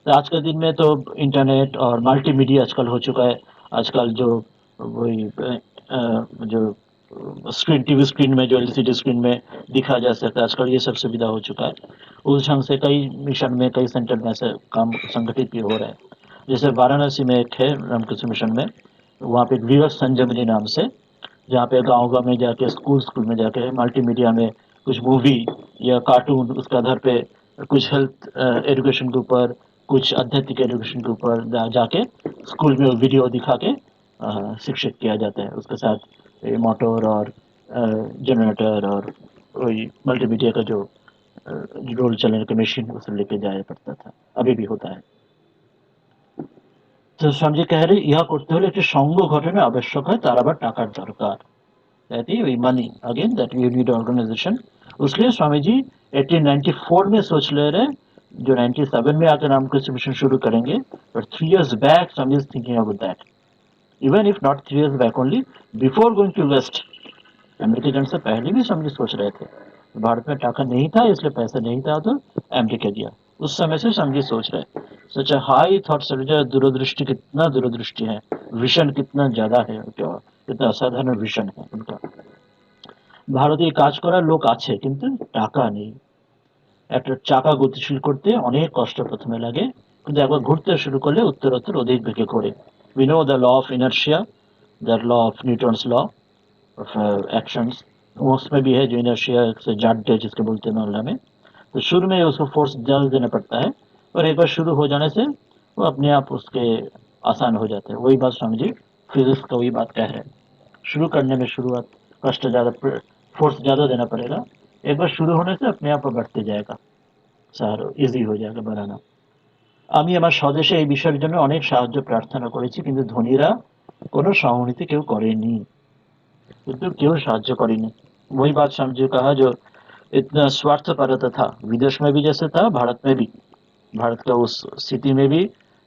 तो आज के दिन में तो इंटरनेट और मल्टीमीडिया आजकल हो चुका है। आजकल जो वही जो स्क्रीन, टीवी स्क्रीन में, जो एलसीडी स्क्रीन में दिखा जा सकता है, आजकल ये सब सुविधा हो चुका है। उस ढंग से कई मिशन में, कई सेंटर में ऐसे काम संगठित भी हो रहे हैं। जैसे वाराणसी में एक है रामकृष्ण मिशन में, वहाँ पे विवेक संजीवनी नाम से, जहाँ पे गाँव में जाके, स्कूल में जाके मल्टीमीडिया में कुछ मूवी या कार्टून उसके आधार पे कुछ हेल्थ एजुकेशन के ऊपर, कुछ आध्यात्मिक एजुकेशन के ऊपर जाके स्कूल में वीडियो दिखा के शिक्षित किया जाता है। उसके साथ मोटर और जनरेटर और वही मल्टीमीडिया का जो रोल चलाने का मशीन उसे लेके जाया पड़ता था, अभी भी होता है। তো স্বামীজি कह रहे ইহা করতে হলে একটি সঙ্গ গঠনে আবশ্যক হয়, তার আবার টাকার দরকার। कहती है वही money again that you need organisation. उसलिए स्वामी जी 1894 में सोच ले रहे, जो 97 में आकर रामकृष्ण मिशन शुरू करेंगे, but 3 years back Swami is thinking about that, even if not 3 years back only, before going to west, American से पहले भी स्वामी जी सोच रहे थे। भारत में टाका नहीं था, इसलिए पैसा नहीं था, तो अमेरिका दिया। उस समय से स्वामी जी सोच रहे, सच अ हाई थॉट, दूरदृष्टि, कितना दूरदृष्टि है, विजन कितना ज्यादा है, कितना असाधारण विजन है उनका। ভারতে কাজ করার লোক আছে কিন্তু টাকা নেই। একটা চাকা গতিশীল করতে অনেক কষ্ট প্রথমে লাগে, কিন্তু একবার ঘুরতে শুরু করলে উত্তরোত্তর অধিক বেগে করে। We know the law of inertia, that law of Newton's law of actions, उसमें भी है जो inertia से जाट है जिसके बोलते हैं मोहल्ला में। तो शुरू में उसको फोर्स ज्यादा देना पड़ता है, और एक बार शुरू हो जाने से वो अपने आप उसके आसान हो जाते हैं। वही बात स्वामी जी फिजिक्स का वही बात कह रहे हैं, शुरू करने में शुरुआत कष्ट ज्यादा, फोर्स ज्यादा देना पड़ेगा, एक बार शुरू होने से अपने आप बढ़ते जाएगा, সারা ইজি হয়ে যাবে বানানো। আমি আমার স্বদেশে এই বিষয়ের জন্য অনেক সাহায্য প্রার্থনা করেছি, কিন্তু ধনীরা কোনো সহানুভূতি কেউ করেনি, কিন্তু কেউ সাহায্য করেনি। वही बात स्वामी जी कहा, जो इतना स्वार्थ परता था, विदेश में भी जैसे था, भारत में भी, भारत का उस स्थिति में भी,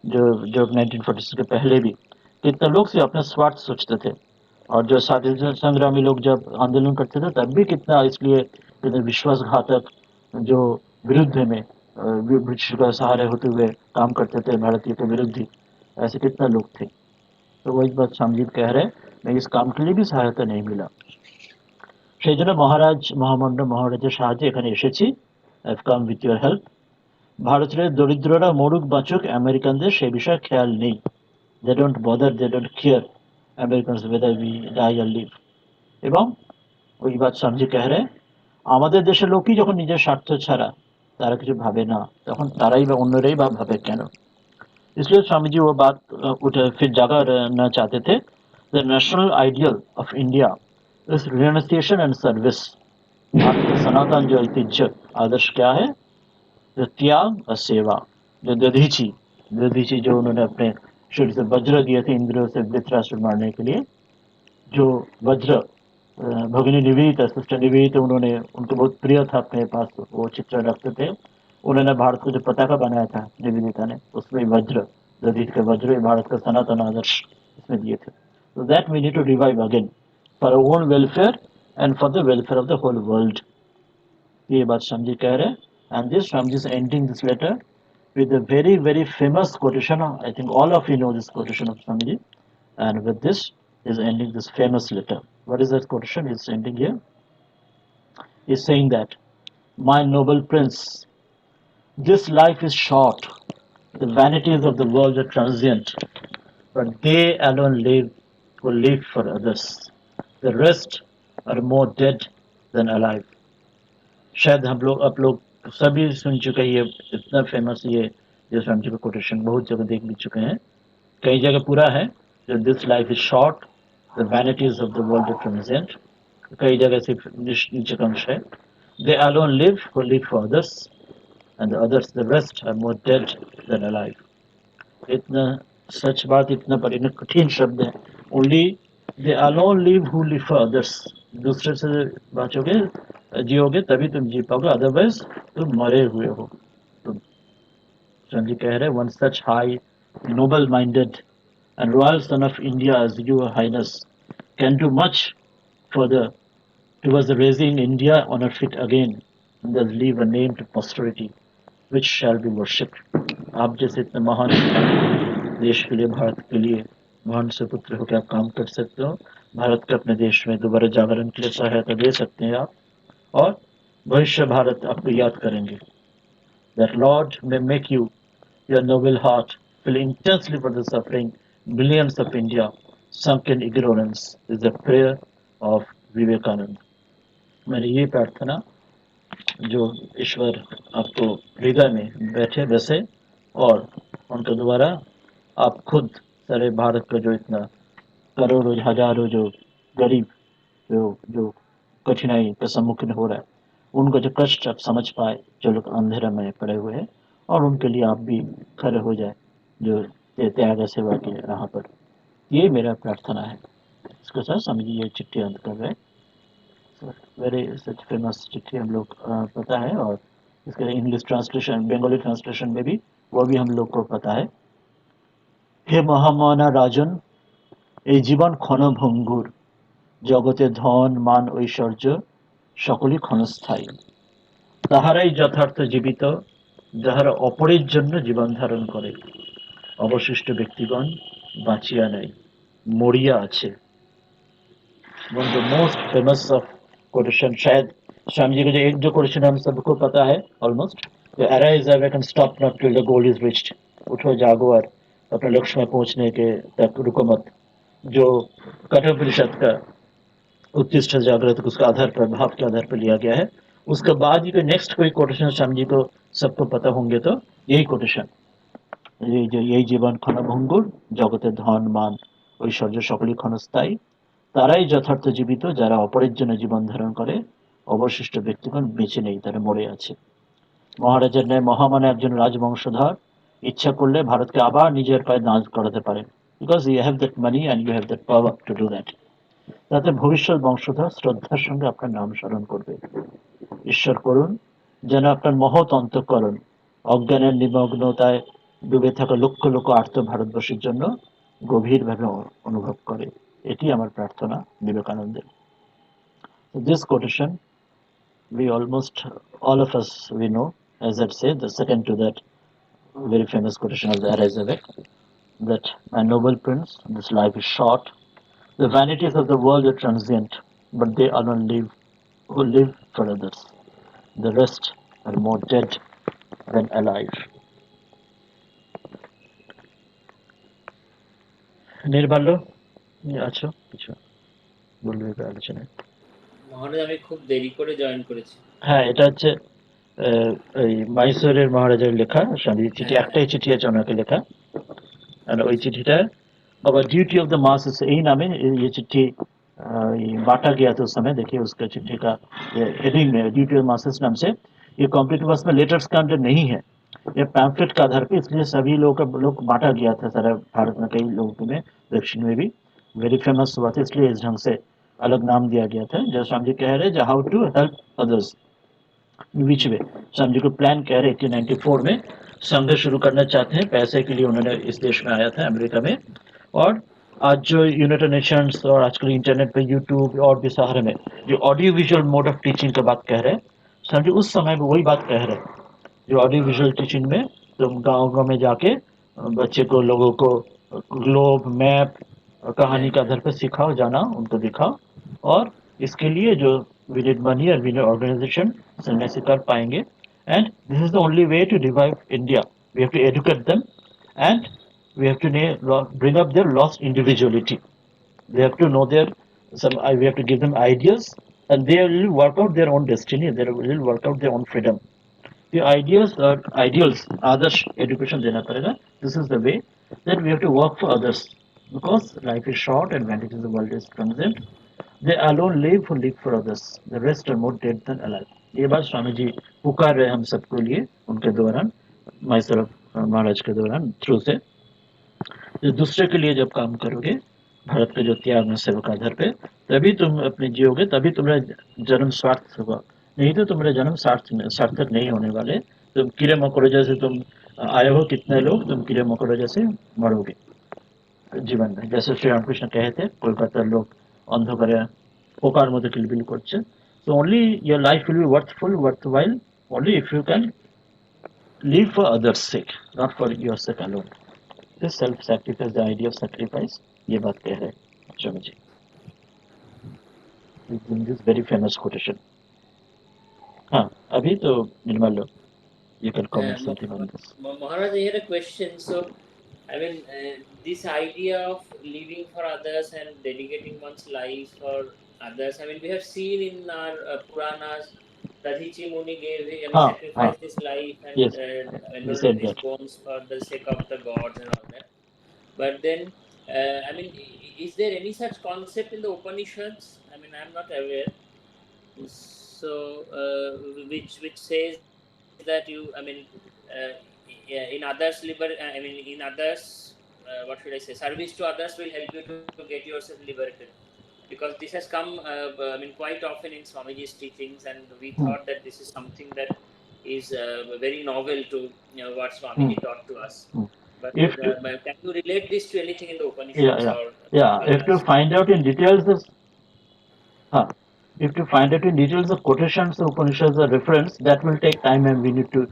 जो 1946 के पहले भी कितने लोग सिर्फ अपना स्वार्थ सोचते थे। और जो स्वाधीनता संग्रामी लोग जब आंदोलन करते थे तब भी कितना, इसलिए कितने विश्वासघातक जो विरुद्ध में ब्रिटिश का सहारे होते हुए काम करते थे भारतीय के विरुद्ध ही, ऐसे कितना लोग थे। तो वही बात स्वामी जी कह रहे, मैं इस काम के लिए भी सहायता नहीं मिला, সেই জন্য মহারাজ মহামন্ড মহারাজের সাহায্যে এখানে এসেছি, I have come with your help. ভারতের দরিদ্ররা মরুক বাঁচুক, আমেরিকানদের সে বিষয়ে খেয়াল নেই। They don't bother, they don't care Americans whether we die or live. এবং ওই বাদ স্বামীজি कह रहे আমাদের দেশের লোকই যখন নিজের স্বার্থ ছাড়া তারা কিছু ভাবে না, তখন তারাই বা অন্যরাই বা ভাবে কেন? इसलिए स्वामी जी वो बात उठे फिर जगह रहना चाहते थे। The national ideal of India is renunciation and service. Bharat का सनातन जो ऐतिह्य आदर्श क्या है? जो त्याग और सेवा। जो दधीची दधीची जो उन्होंने अपने शरीर से वज्र दिए थे इंद्रियों से वृत्रासुर मारने के लिए, जो वज्र भगिनी निवेदिता सिस्टर निवेदिता उन्होंने उनको बहुत प्रिय था, अपने पास वो चित्र रखते थे। उन्होंने भारत को जो पताका बनाया था निवेदिता ने, उसमें वज्र दधित के वज्र भारत का सनातन आदर्श इसमें दिए थे। So that we need to revive again for our own welfare and for the welfare of the whole world. ये बात स्वामी जी कह रहे हैं। And this Swami ji is ending this letter with a very very famous quotation. I think all of you know this quotation of Swami ji. And with this is ending this famous letter. What is that quotation? It's ending here. He's saying that, my noble prince, this life is short. The vanities of the world are transient, but they alone live who live for others. The rest are more dead than alive. शायद हम लोग आप लोग सभी सुन चुके हैं, ये इतना फेमस ये जो स्वामी जी का कोटेशन बहुत जगह देख भी चुके हैं, कई जगह पूरा है। This life is short, the vanities of the world are transient, कई जगह सिर्फ नीचे अंश है। They alone live who live for others and the others the rest are more dead than alive. इतना सच बात, इतना पर इतना कठिन शब्द है। Only they alone live who live for others, दूसरे से बचोगे जियोगे तभी तुम जी पाओगे, अदरवाइज तुम मरे हुए हो। तो स्वामी जी कह रहे one such high noble minded and royal son of India as your Highness can do much further towards the raising India on her feet again and thus leave a name to posterity which shall be worshipped। आप जैसे इतने महान देश के लिए, भारत के लिए महान सुपुत्र होकर आप काम कर सकते हो, भारत के अपने देश में दोबारा जागरण के लिए सहायता दे सकते हैं आप, और भविष्य भारत आपको याद करेंगे। That Lord may make you, your noble heart, feel intensely for the suffering millions of India sunk in ignorance is the prayer of Vivekananda। मेरी ये प्रार्थना जो ईश्वर आपको हृदय में बैठे बसे और उनके द्वारा आप खुद सारे भारत का जो इतना करोड़ों हजारों जो गरीब जो जो कठिनाई का सम्मुखीन हो रहा है, उनका जो कष्ट आप समझ पाए, जो लोग अंधेरे में पड़े हुए हैं, और उनके लिए आप भी खड़े हो जाए जो त्याग सेवा के राह पर। ये मेरा प्रार्थना है। इसके साथ स्वामी जी ये चिट्ठी अंत कर रहे हैं। वेरी सच फेमस चिट्ठी हम लोग पता है, और इसके इंग्लिश ट्रांसलेशन बंगाली ट्रांसलेशन में भी वो भी हम लोग को पता है। हे মহামনা রাজন, এই জীবন ক্ষণভঙ্গুর, জগতে ধন মান ঐশ্বর্য সকলই ক্ষণস্থায়ী। তাহারাই যথার্থ জীবিত যাহারা অপরের জন্য জীবন ধারণ করে। অবশিষ্ট ব্যক্তিগণ বাঁচিয়া নাই, মরিয়া আছে। One of the most famous of quotation, शायद स्वामी जी का जो एक जो कोटेशन हम सबको पता है ऑलमोस्ट, जो arise awake and stop not till the goal is reached. उठो जागो और अपने लक्ष्य में पहुंचने के तक रुको मत, जो कठोपनिषद का उत्तिष्ठ जागृत उसका आधार पर भाव के आधार पर लिया गया है। उसके बाद ये नेक्स्ट कोई कोटेशन स्वामी जी को सबको पता होंगे तो यही कोटेशन, ये जो यही जीवन क्षणभंगुर, जगते धन मान ঐশ্বর্য সকলই ক্ষণস্থায়ী, তারাই যথার্থ জীবিত যারা অপরের জন্য জীবন ধারণ করে। অবশিষ্ট ব্যক্তিগণ বেঁচে নেই, তারা মরে আছে। মহারাজের ন্যায় মহামান্য একজন রাজবংশধর ইচ্ছা করলে ভারতকে আবার নিজের পায়ে দাঁড় করাতে পারেন, because you have that money and you have that power to do that. তাতে ভবিষ্যৎ বংশধর শ্রদ্ধার সঙ্গে আপনার নাম স্মরণ করবে। ঈশ্বর করুন যেন আপনার মহৎ অন্তঃকরণ অজ্ঞানের নিমগ্নতায় ডুবে থাকা লক্ষ লক্ষ আর্ত ভারতবর্ষের জন্য গভীরভাবে অনুভব করে। এটি আমার প্রার্থনা বিবেকানন্দের। This quotation we almost all of us we know, as I said, the second to that very famous quotation of the Vivek, that my noble prince, this life is short, the vanities of the world are transient, but they alone live who live for others. The rest are more dead than alive. নির্বাল্য আছো কিছু বলবে আলোচনায়? মহারাজ আমি খুব দেরি করে join করেছি। হ্যাঁ, এটা হচ্ছে এই মাইসোরের মহারাজার লেখা স্বামীজির চিঠি, একটাই চিঠি আছে ওনাকে লেখা। আর ওই চিঠিটা और ड्यूटी ऑफ द मासेस यही नाम है। ये चिट्ठी बांटा गया था उस समय, देखिए उसका चिट्ठी का हेडिंग में ड्यूटी ऑफ मासेस नाम से। ये कॉम्प्लीट वर्स में लेटर्स का अंडर नहीं है, ये पैम्फलेट का आधार पे, इसलिए सभी लोग बांटा गया था सारा भारत में, कई लोगों में, दक्षिण में भी वेरी फेमस हुआ था, इसलिए इस ढंग से अलग नाम दिया गया था। जैसे स्वामी जी कह रहे हाउ टू हेल्प अदर्स, विच वे। स्वामी जी को प्लान कह रहे 1894 में संघ शुरू करना चाहते हैं, पैसे के लिए उन्होंने इस देश में आया था अमेरिका में। और आज जो यूनाइटेड नेशंस और आजकल इंटरनेट पे यूट्यूब और भी सहारे में जो audio visual mode of teaching की बात कह रहे हैं, स्वामी जी उस समय में वही बात कह रहे हैं, जो ऑडियो विजुअल टीचिंग में तुम गाँव गाँव में जाके बच्चे को, लोगों को ग्लोब मैप कहानी के आधार पर सिखाओ, जाना उनको दिखाओ। और इसके लिए जो वी नीड मनी और वी नीड ऑर्गेनाइजेशन से कर पाएंगे। And this is the only way to revive India. We have to educate them and we have to bring up their lost individuality. They have to know their we have to give them ideas, and they will work out their own destiny. They will work out their own freedom. The ideas or ideals, others education देना पड़ेगा. This is the way that we have to work for others, because life is short and vanity of the world is transient. They alone live who live for others. The rest are more dead than alive. ये बात स्वामी जी पुकार रहे हम सबके लिए उनके दौरान, माइसर महाराज के दौरान थ्रू से। जो दूसरे के लिए जब काम करोगे, भारत के जो त्याग में सेवा का आधार पे, तभी तुम अपने जियोगे, तभी तुम्हारा जन्म स्वार्थ होगा। नहीं तो तुम्हारे जन्म सार्थक नहीं होने वाले। तुम कीड़े मकोड़े जैसे तुम आए हो, कितने लोग तुम कीड़े मकोड़े जैसे मरोगे জীবন में। जैसे श्री रामकृष्ण कहे थे, কলকাতার লোক অন্ধকারে পোকার মতো কিলবিল করছে। So only your life will be worthwhile only if you can live for others' sake, not for your sake alone. This self-sacrifice, the idea of sacrifice, ये बात कह रहे हैं Swami ji in this very famous quotation. हाँ, अभी तो निर्मल लो, you can comment something on this. Maharaj, I had a question. So, I mean, this idea of living for others and dedicating one's life for others. I mean, we have seen in our puranas that Hichi Muni sacrificed his life and yes, he enrolled said his that. bones for the sake of the gods and all that. But then, I mean, is there any such concept in the Upanishads? I mean, I'm not aware. So, which says that you, I mean, in others I mean, in others, what should I say? Service to others will help you to get yourself liberated. Because this has come, I mean, quite often in Swamiji's teachings, and we thought that this is something that is very novel to what Swamiji taught to us. But can you relate this to anything in the Upanishads or If you Vedas? find out in details this, if you find out in details the quotations, the Upanishads, the reference, that will take time, and we need to,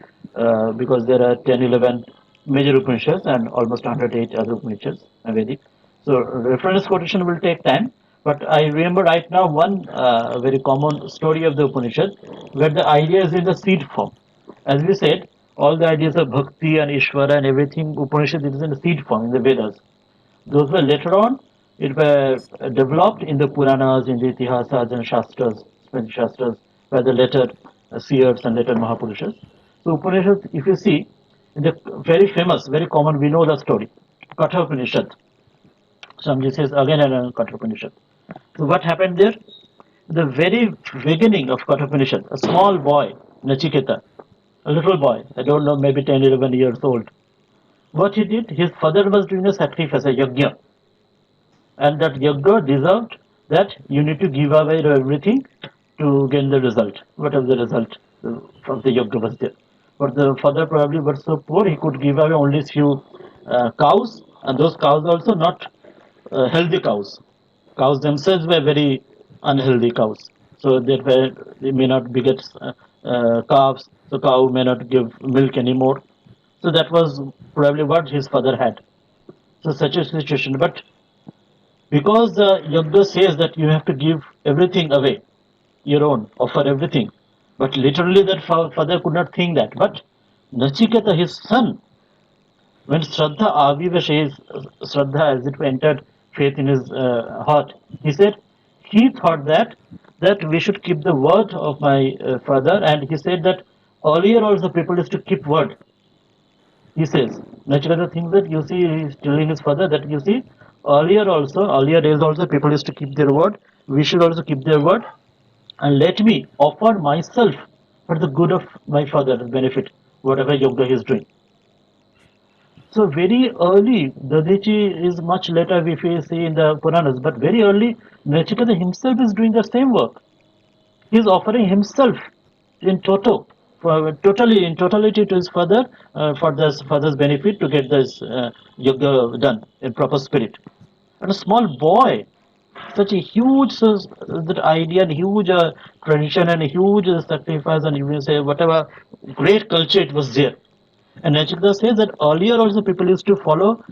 because there are 10, 11 major Upanishads and almost 108 other Upanishads, Vedic. So reference quotation will take time. But I remember right now one very common story of the Upanishad where the idea is in the seed form. As we said, all the ideas of bhakti and Ishvara and everything, Upanishad is in the seed form in the Vedas. Those were later on, it were developed in the Puranas, in the itihasas and Shastras, by the later seers and later Mahapurushas. So Upanishads, if you see, the very famous, very common, we know the story, Katha Upanishad. Swamiji says again and again Katha Upanishad. So what happened there? The very beginning of Katha Upanishad, a small boy, Nachiketa, a little boy, I don't know, maybe 10, 11 years old. What he did, his father was doing a sacrifice, a yajna. And that yajna deserved that you need to give away everything to gain the result. Whatever the result from the yajna was there. But the father probably was so poor he could give away only few cows, and those cows also not healthy cows. Cows themselves were very unhealthy cows. So they may not beget calves, so cow may not give milk anymore. So that was probably what his father had. So such a situation. But because the Yagya says that you have to give everything away, your own, offer everything. But literally that father could not think that. But Nachiketa, his son, when Shraddha Avivashes, Shraddha as it entered faith in his heart, he said he thought that we should keep the word of my father, and he said that earlier also people used to keep word. He says, Nachiketa thinks that you see, he's telling his father that you see, earlier days also people used to keep their word. We should also keep their word, and let me offer myself for the good of my father's benefit, whatever yoga he is doing. So very early, Dadichi is much later if we see in the Puranas, but very early, Nachiketa himself is doing the same work. He is offering himself in toto, totally in totality to his father for this father's benefit to get this yoga done in proper spirit. And a small boy, such a huge that idea and huge tradition and huge sacrifice and you may say whatever great culture it was there. And Nachiketa says that earlier also people used to follow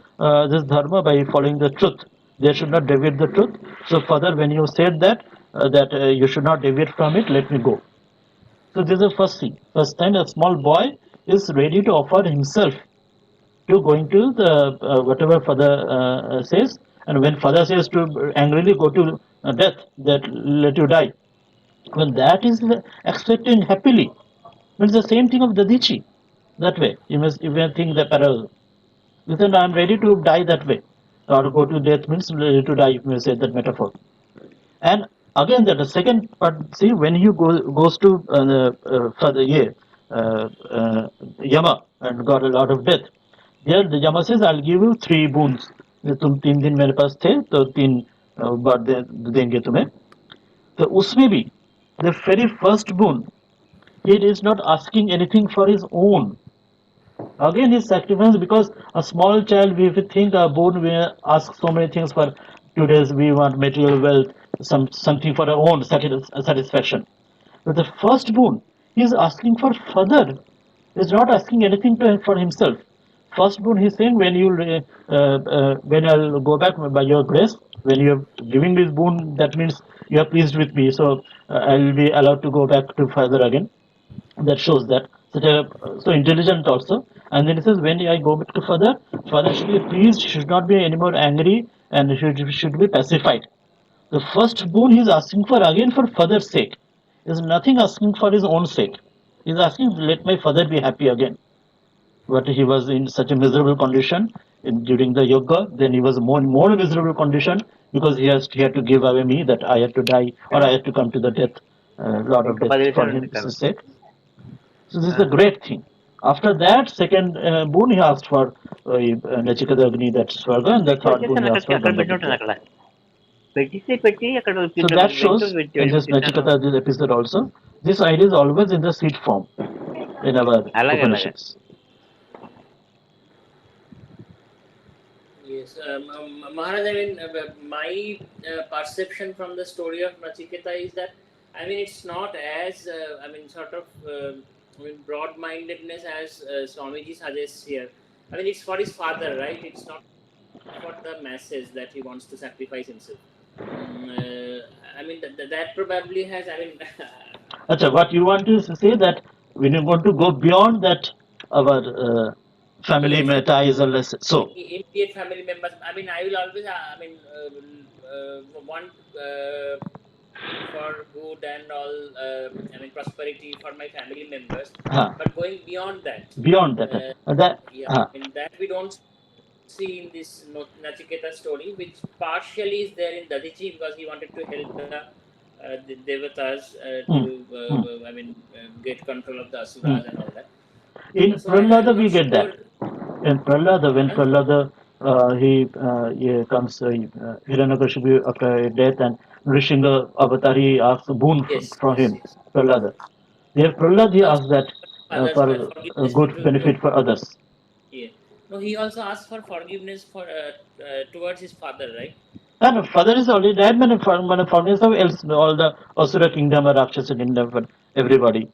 this dharma by following the truth. They should not deviate the truth. So further, when you said that you should not deviate from it, let me go. So this is the first thing. First time a small boy is ready to offer himself to going to the whatever father says, and when father says to angrily go to death, that let you die. When that is accepted happily, it's the same thing of Dadichi. That way, you may think the parallel. Listen, I am ready to die that way. Or go to death means ready to die, you may say that metaphor. And again, that the second part, see, when he goes to for the year, Yama, and got a lot of death, there the Yama says, I'll give you three boons. तुम 3 दिन मेरे पास थे तो 3 बार देंगे तुम्हें. तो उसमें भी the very first boon, he is not asking anything for his own. Again, his sacrifice, because a small child, we think are born, we ask so many things for today's, we want material wealth, something for our own satisfaction. But the first boon, he is asking for further. He is not asking anything for himself. First boon, he is saying, when I'll go back by your grace, when you are giving this boon, that means you are pleased with me, so I'll be allowed to go back to further again. That shows that such a so intelligent also. And then it says when I go back to father should be pleased, should not be any more angry, and should be pacified. The first boon he is asking for again for father's sake. He is nothing asking for his own sake. He is asking, let my father be happy again. But he was in such a miserable condition during the yoga, then he was more miserable condition because he had to give away me, that I had to die or I had to come to the death, lot of ఇంకా death 10 for నిమిషాలు ఉంది him కదా. sake. So this is a great thing. After that, second boon he asked for Nachiketa Agni, that Swarga, and the పెట్టి third boon he వచ్చేస్తాను asked అక్కడికి, for అక్కడ Ganga పెట్టి ఉంటాను Vidya. అక్కడ పెట్టి అక్కడ So తింటాను, that వింటూ shows వింటూ in this తింటాను. Nachiketa this episode also, this idea is always in the seed form in our అలాగే అలాగే. Upanishads. Yes, Maharaj, I mean, my perception from the story of Nachiketa is that, I mean, it's not as, I mean, sort of, I mean, broad-mindedness as Swamiji suggests here. I mean, it's for his father, right? It's not for the masses that he wants to sacrifice himself. I mean, that probably has, I mean, Acha, what you want to say that when you want to go beyond that, our family yes, ties or less. So, immediate family members. I mean, I will always, I mean, want for good and all, I mean, prosperity for my family members. uh, But going beyond that, beyond that, yeah, I mean, that we don't see in this Nachiketa story, which partially is there in Dadichi because he wanted to help the Devatas hmm, to, hmm. I mean, get control of the Hmm. Asuras and all that. In So I'm Prahlada we not get that. sure. In Prahlada, when Huh? Prahlada he comes Hiranyakashipu after death, and Rishinga Avatar, he asks a boon Yes, from yes, him, yes. Prahlada. There Prahlada he He also asks that others for for forgiveness good benefit for others. yeah. No, he also asked for forgiveness for towards his father, right? And father is already dead, man, forgiveness of else, all the Asura kingdom or Rakshasa kingdom, for everybody.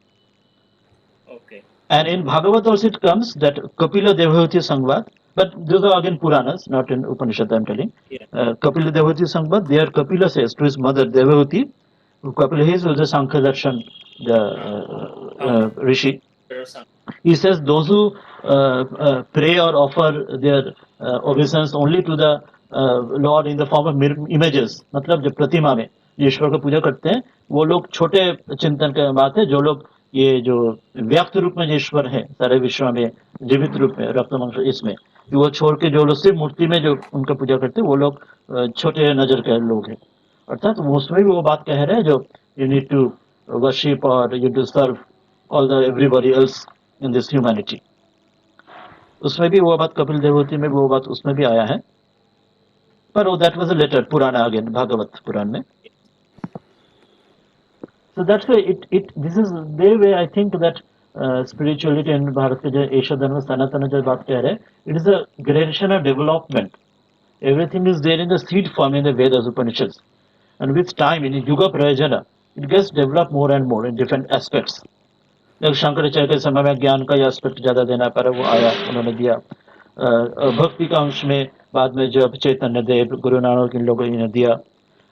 Okay. And in Bhagavad also it comes that Kapila Devahuti Sangvad, but those are again Puranas, not in Upanishad I'm telling. Yeah. Kapila Devahuti Sangvad, there Kapila says to his mother Devahuti, Kapila is the Sankhya Darshan, the Founder. Rishi. He says those who pray or offer their obeisance only to the Lord in the form of images, मतलब जो प्रतिमा में ईश्वर को पूजा करते हैं, वो लोग छोटे चिंतन की बात है. जो लोग ये जो व्यक्त रूप में ईश्वर है सारे विश्व में, जीवित रूप में रक्त मांस इसमें, वो छोड़ के जो लोग सिर्फ मूर्ति में जो उनका पूजा करते हैं, वो लोग छोटे नजर के लोग हैं. अर्थात उसमें भी वो बात कह रहे हैं जो यू नीड टू वर्शिप और you to serve all the everybody else in this humanity. उसमें भी वो बात कपिल देवहूति में वो बात उसमें भी आया है, पर वो that was a later पुराना again भागवत पुराण में. So that's why this is the way I think that spirituality and Bharat के जो एशिया धर्म सनातन जो बात कह रहे हैं, it is a gradation of development. Everything is there in the seed form in the Vedas, Upanishads, and with time in Yuga Prayojana it gets developed more and more in different aspects. Shankaracharya के समय में ज्ञान का aspect ज्यादा देना पड़ा, वो आया, उन्होंने दिया. भक्ति का अंश में बाद में जब चैतन्य देव, गुरु नानक इन लोगों ने दिया.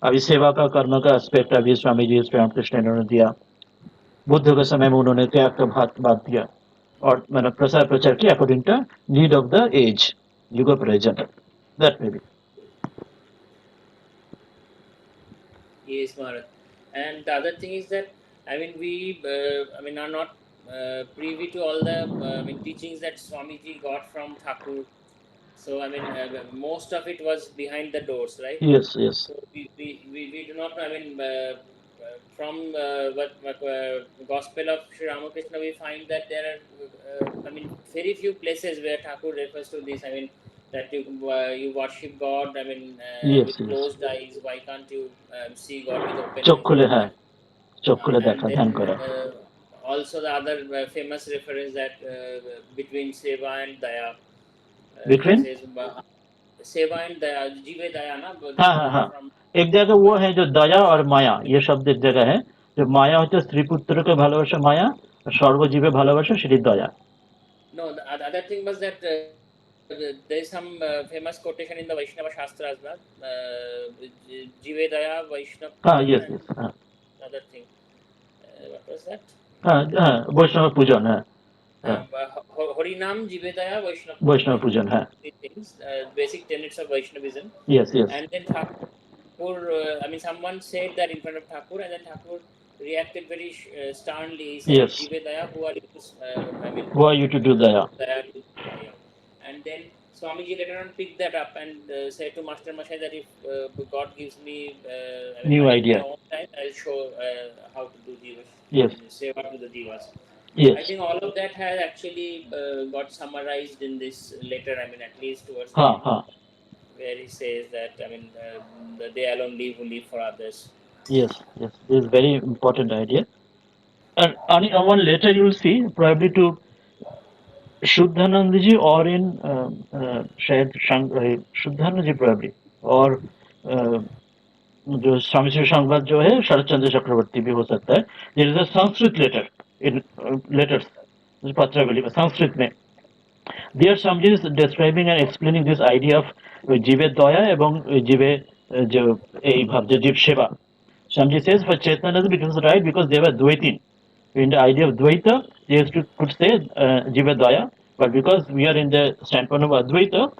अभी सेवा का कर्म का एस्पेक्ट अभी स्वामी जी श्री रामकृष्ण इन्होंने दिया. बुद्ध के समय में उन्होंने त्याग का बात दिया और मैंने प्रसार प्रचार किया according to need of the age, युग present. That may be. Yes, Maharaj. And the other thing is that we are not privy to all the teachings that Swamiji got from Thakur. So most of it was behind the doors, right? Yes, yes. So we do not know. From what Gospel of Sri Ramakrishna, we find that there are very few places where Thakur refers to this. That you worship God. Yes, with yes. closed eyes. Why can't you see God with open चोख eyes? खुले है, चोख खुले And देखा ध्यान then करा. also the other famous reference that between Seva and Daya. He Between? says सेवा and दया, जीवे दया ना. हाँ हाँ हाँ, एक जगह वो है जो दया और माया, ये शब्द एक जगह है. जो माया होते स्त्री पुत्र के भालोबाशा माया, और सर्वजीवे भालोबाशा श्री दया. No, the other thing was that there is some famous quotation in the Vaishnava Shastras, जीवे दया वैष्णव. हाँ, yes, yes. हाँ. Other thing, what was that? हाँ हाँ, वैष्णव पूजन है. Harinam, जीवे दया, वैष्णव वैष्णव पूजन है. Three things, basic tenets of Vaishnavism. Yes, yes. And then Thakur, someone said that in front of Thakur, and then Thakur reacted very sternly. He said, Yes. "Jive daya, who are you to, Who are you to do daya?" Daya to daya." And then Swamiji later on picked that up and said to Master Mashai that if God gives me New money idea. in my own time, I'll show how to do divas. Yes. Seva to the divas. Yes. I think all of that has actually got summarized in this letter. At least towards the हाँ end, हाँ. where he says that they alone live who live for others. Yes, yes. This is very important idea. And one later you will see probably to Shuddhananda जी और इन शायद शुद्धानंद जी probably और जो स्वामी श्री संवाद जो है शरद चंद्र चक्रवर्ती भी हो सकता है. There is a Sanskrit letter in letters पत्रावली में संस्कृत में. There Swamiji is describing and explaining this idea of जीवे दया एवं जीवे जो यही भाव जो जीव सेवा. Swamiji says for Chaitanya it was right because they were Dvaitin. In the idea of Dvaita, they could say Jiva Daya, but because we are in the standpoint of Advaita,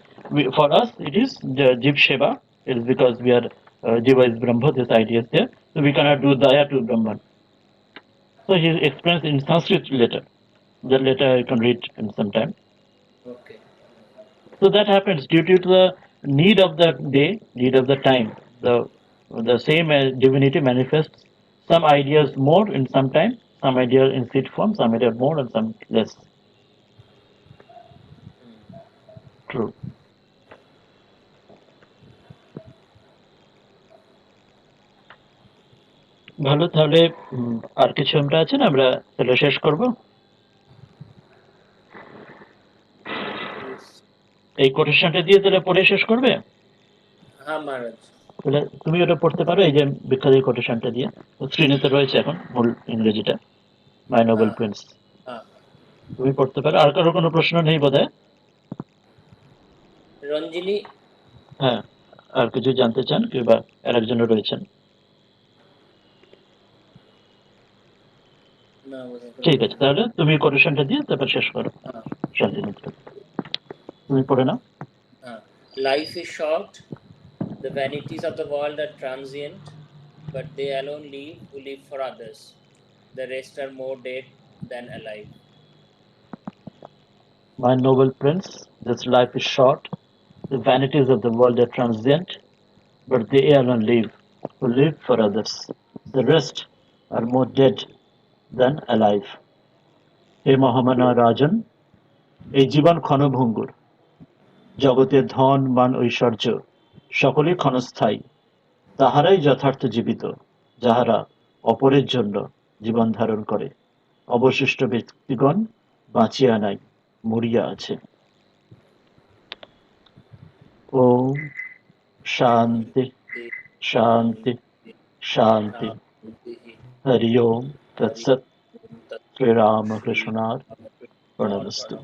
for us it is the Jiv Sheva. It is because we are Jiva is Brahma, this idea is there, so we cannot do Daya to Brahman. So he explains in Sanskrit later. That later I can read in some time. Okay. So that happens due to the need of the day, need of the time. The same divinity manifests some ideas more in some time, some ideas in seed form, some ideas more and some less. True. ভালো, তাহলে আর কিছু আমরা আছে না, আমরা তাহলে শেষ করব. এই কোটেশনটা দিয়ে তাহলে পড়ে শেষ করবে. হ্যাঁ মহারাজ. তাহলে তুমি ওটা পড়তে পারো, এই যে বিখ্যাত কোটেশনটা দিয়ে স্ক্রিনেতে রয়েছে এখন মূল ইংরেজিটা, মাই নোবেল প্রিন্স. তুমি পড়তে পারো. আর কারো কোনো প্রশ্ন নেই বোধহয়? রঞ্জিনী, হ্যাঁ, আর কিছু জানতে চান কি বা আরেকজনও রয়েছেন? ঠিক আছে, তাহলে তুমি কোটেশনটা দিয়ে তারপর শেষ করো। শান্তি নিকেতন। তুমি পড়ে নাও। Life is short, the vanities of the world are transient, but they alone live who live for others. The rest are more dead than alive. My noble prince, this life is short, the vanities of the world are transient, but they alone live who live for others. The rest are more dead than alive. হে মহামানা রাজন, এই জীবন ক্ষণভঙ্গুর। জগতের ধন মান ঐশ্বর্য সকলেই ক্ষণস্থায়ী। তাহারাই যথার্থ জীবিত, যাহারা অপরের জন্য জীবন ধারণ করে। অবশিষ্ট ব্যক্তিগণ বাঁচিয়া নাই, মরিয়া আছে। ওম শান্তি শান্তি শান্তি। হরি ওম তৎসৎ। শ্রীরামকৃষ্ণার প্রণমস্তু।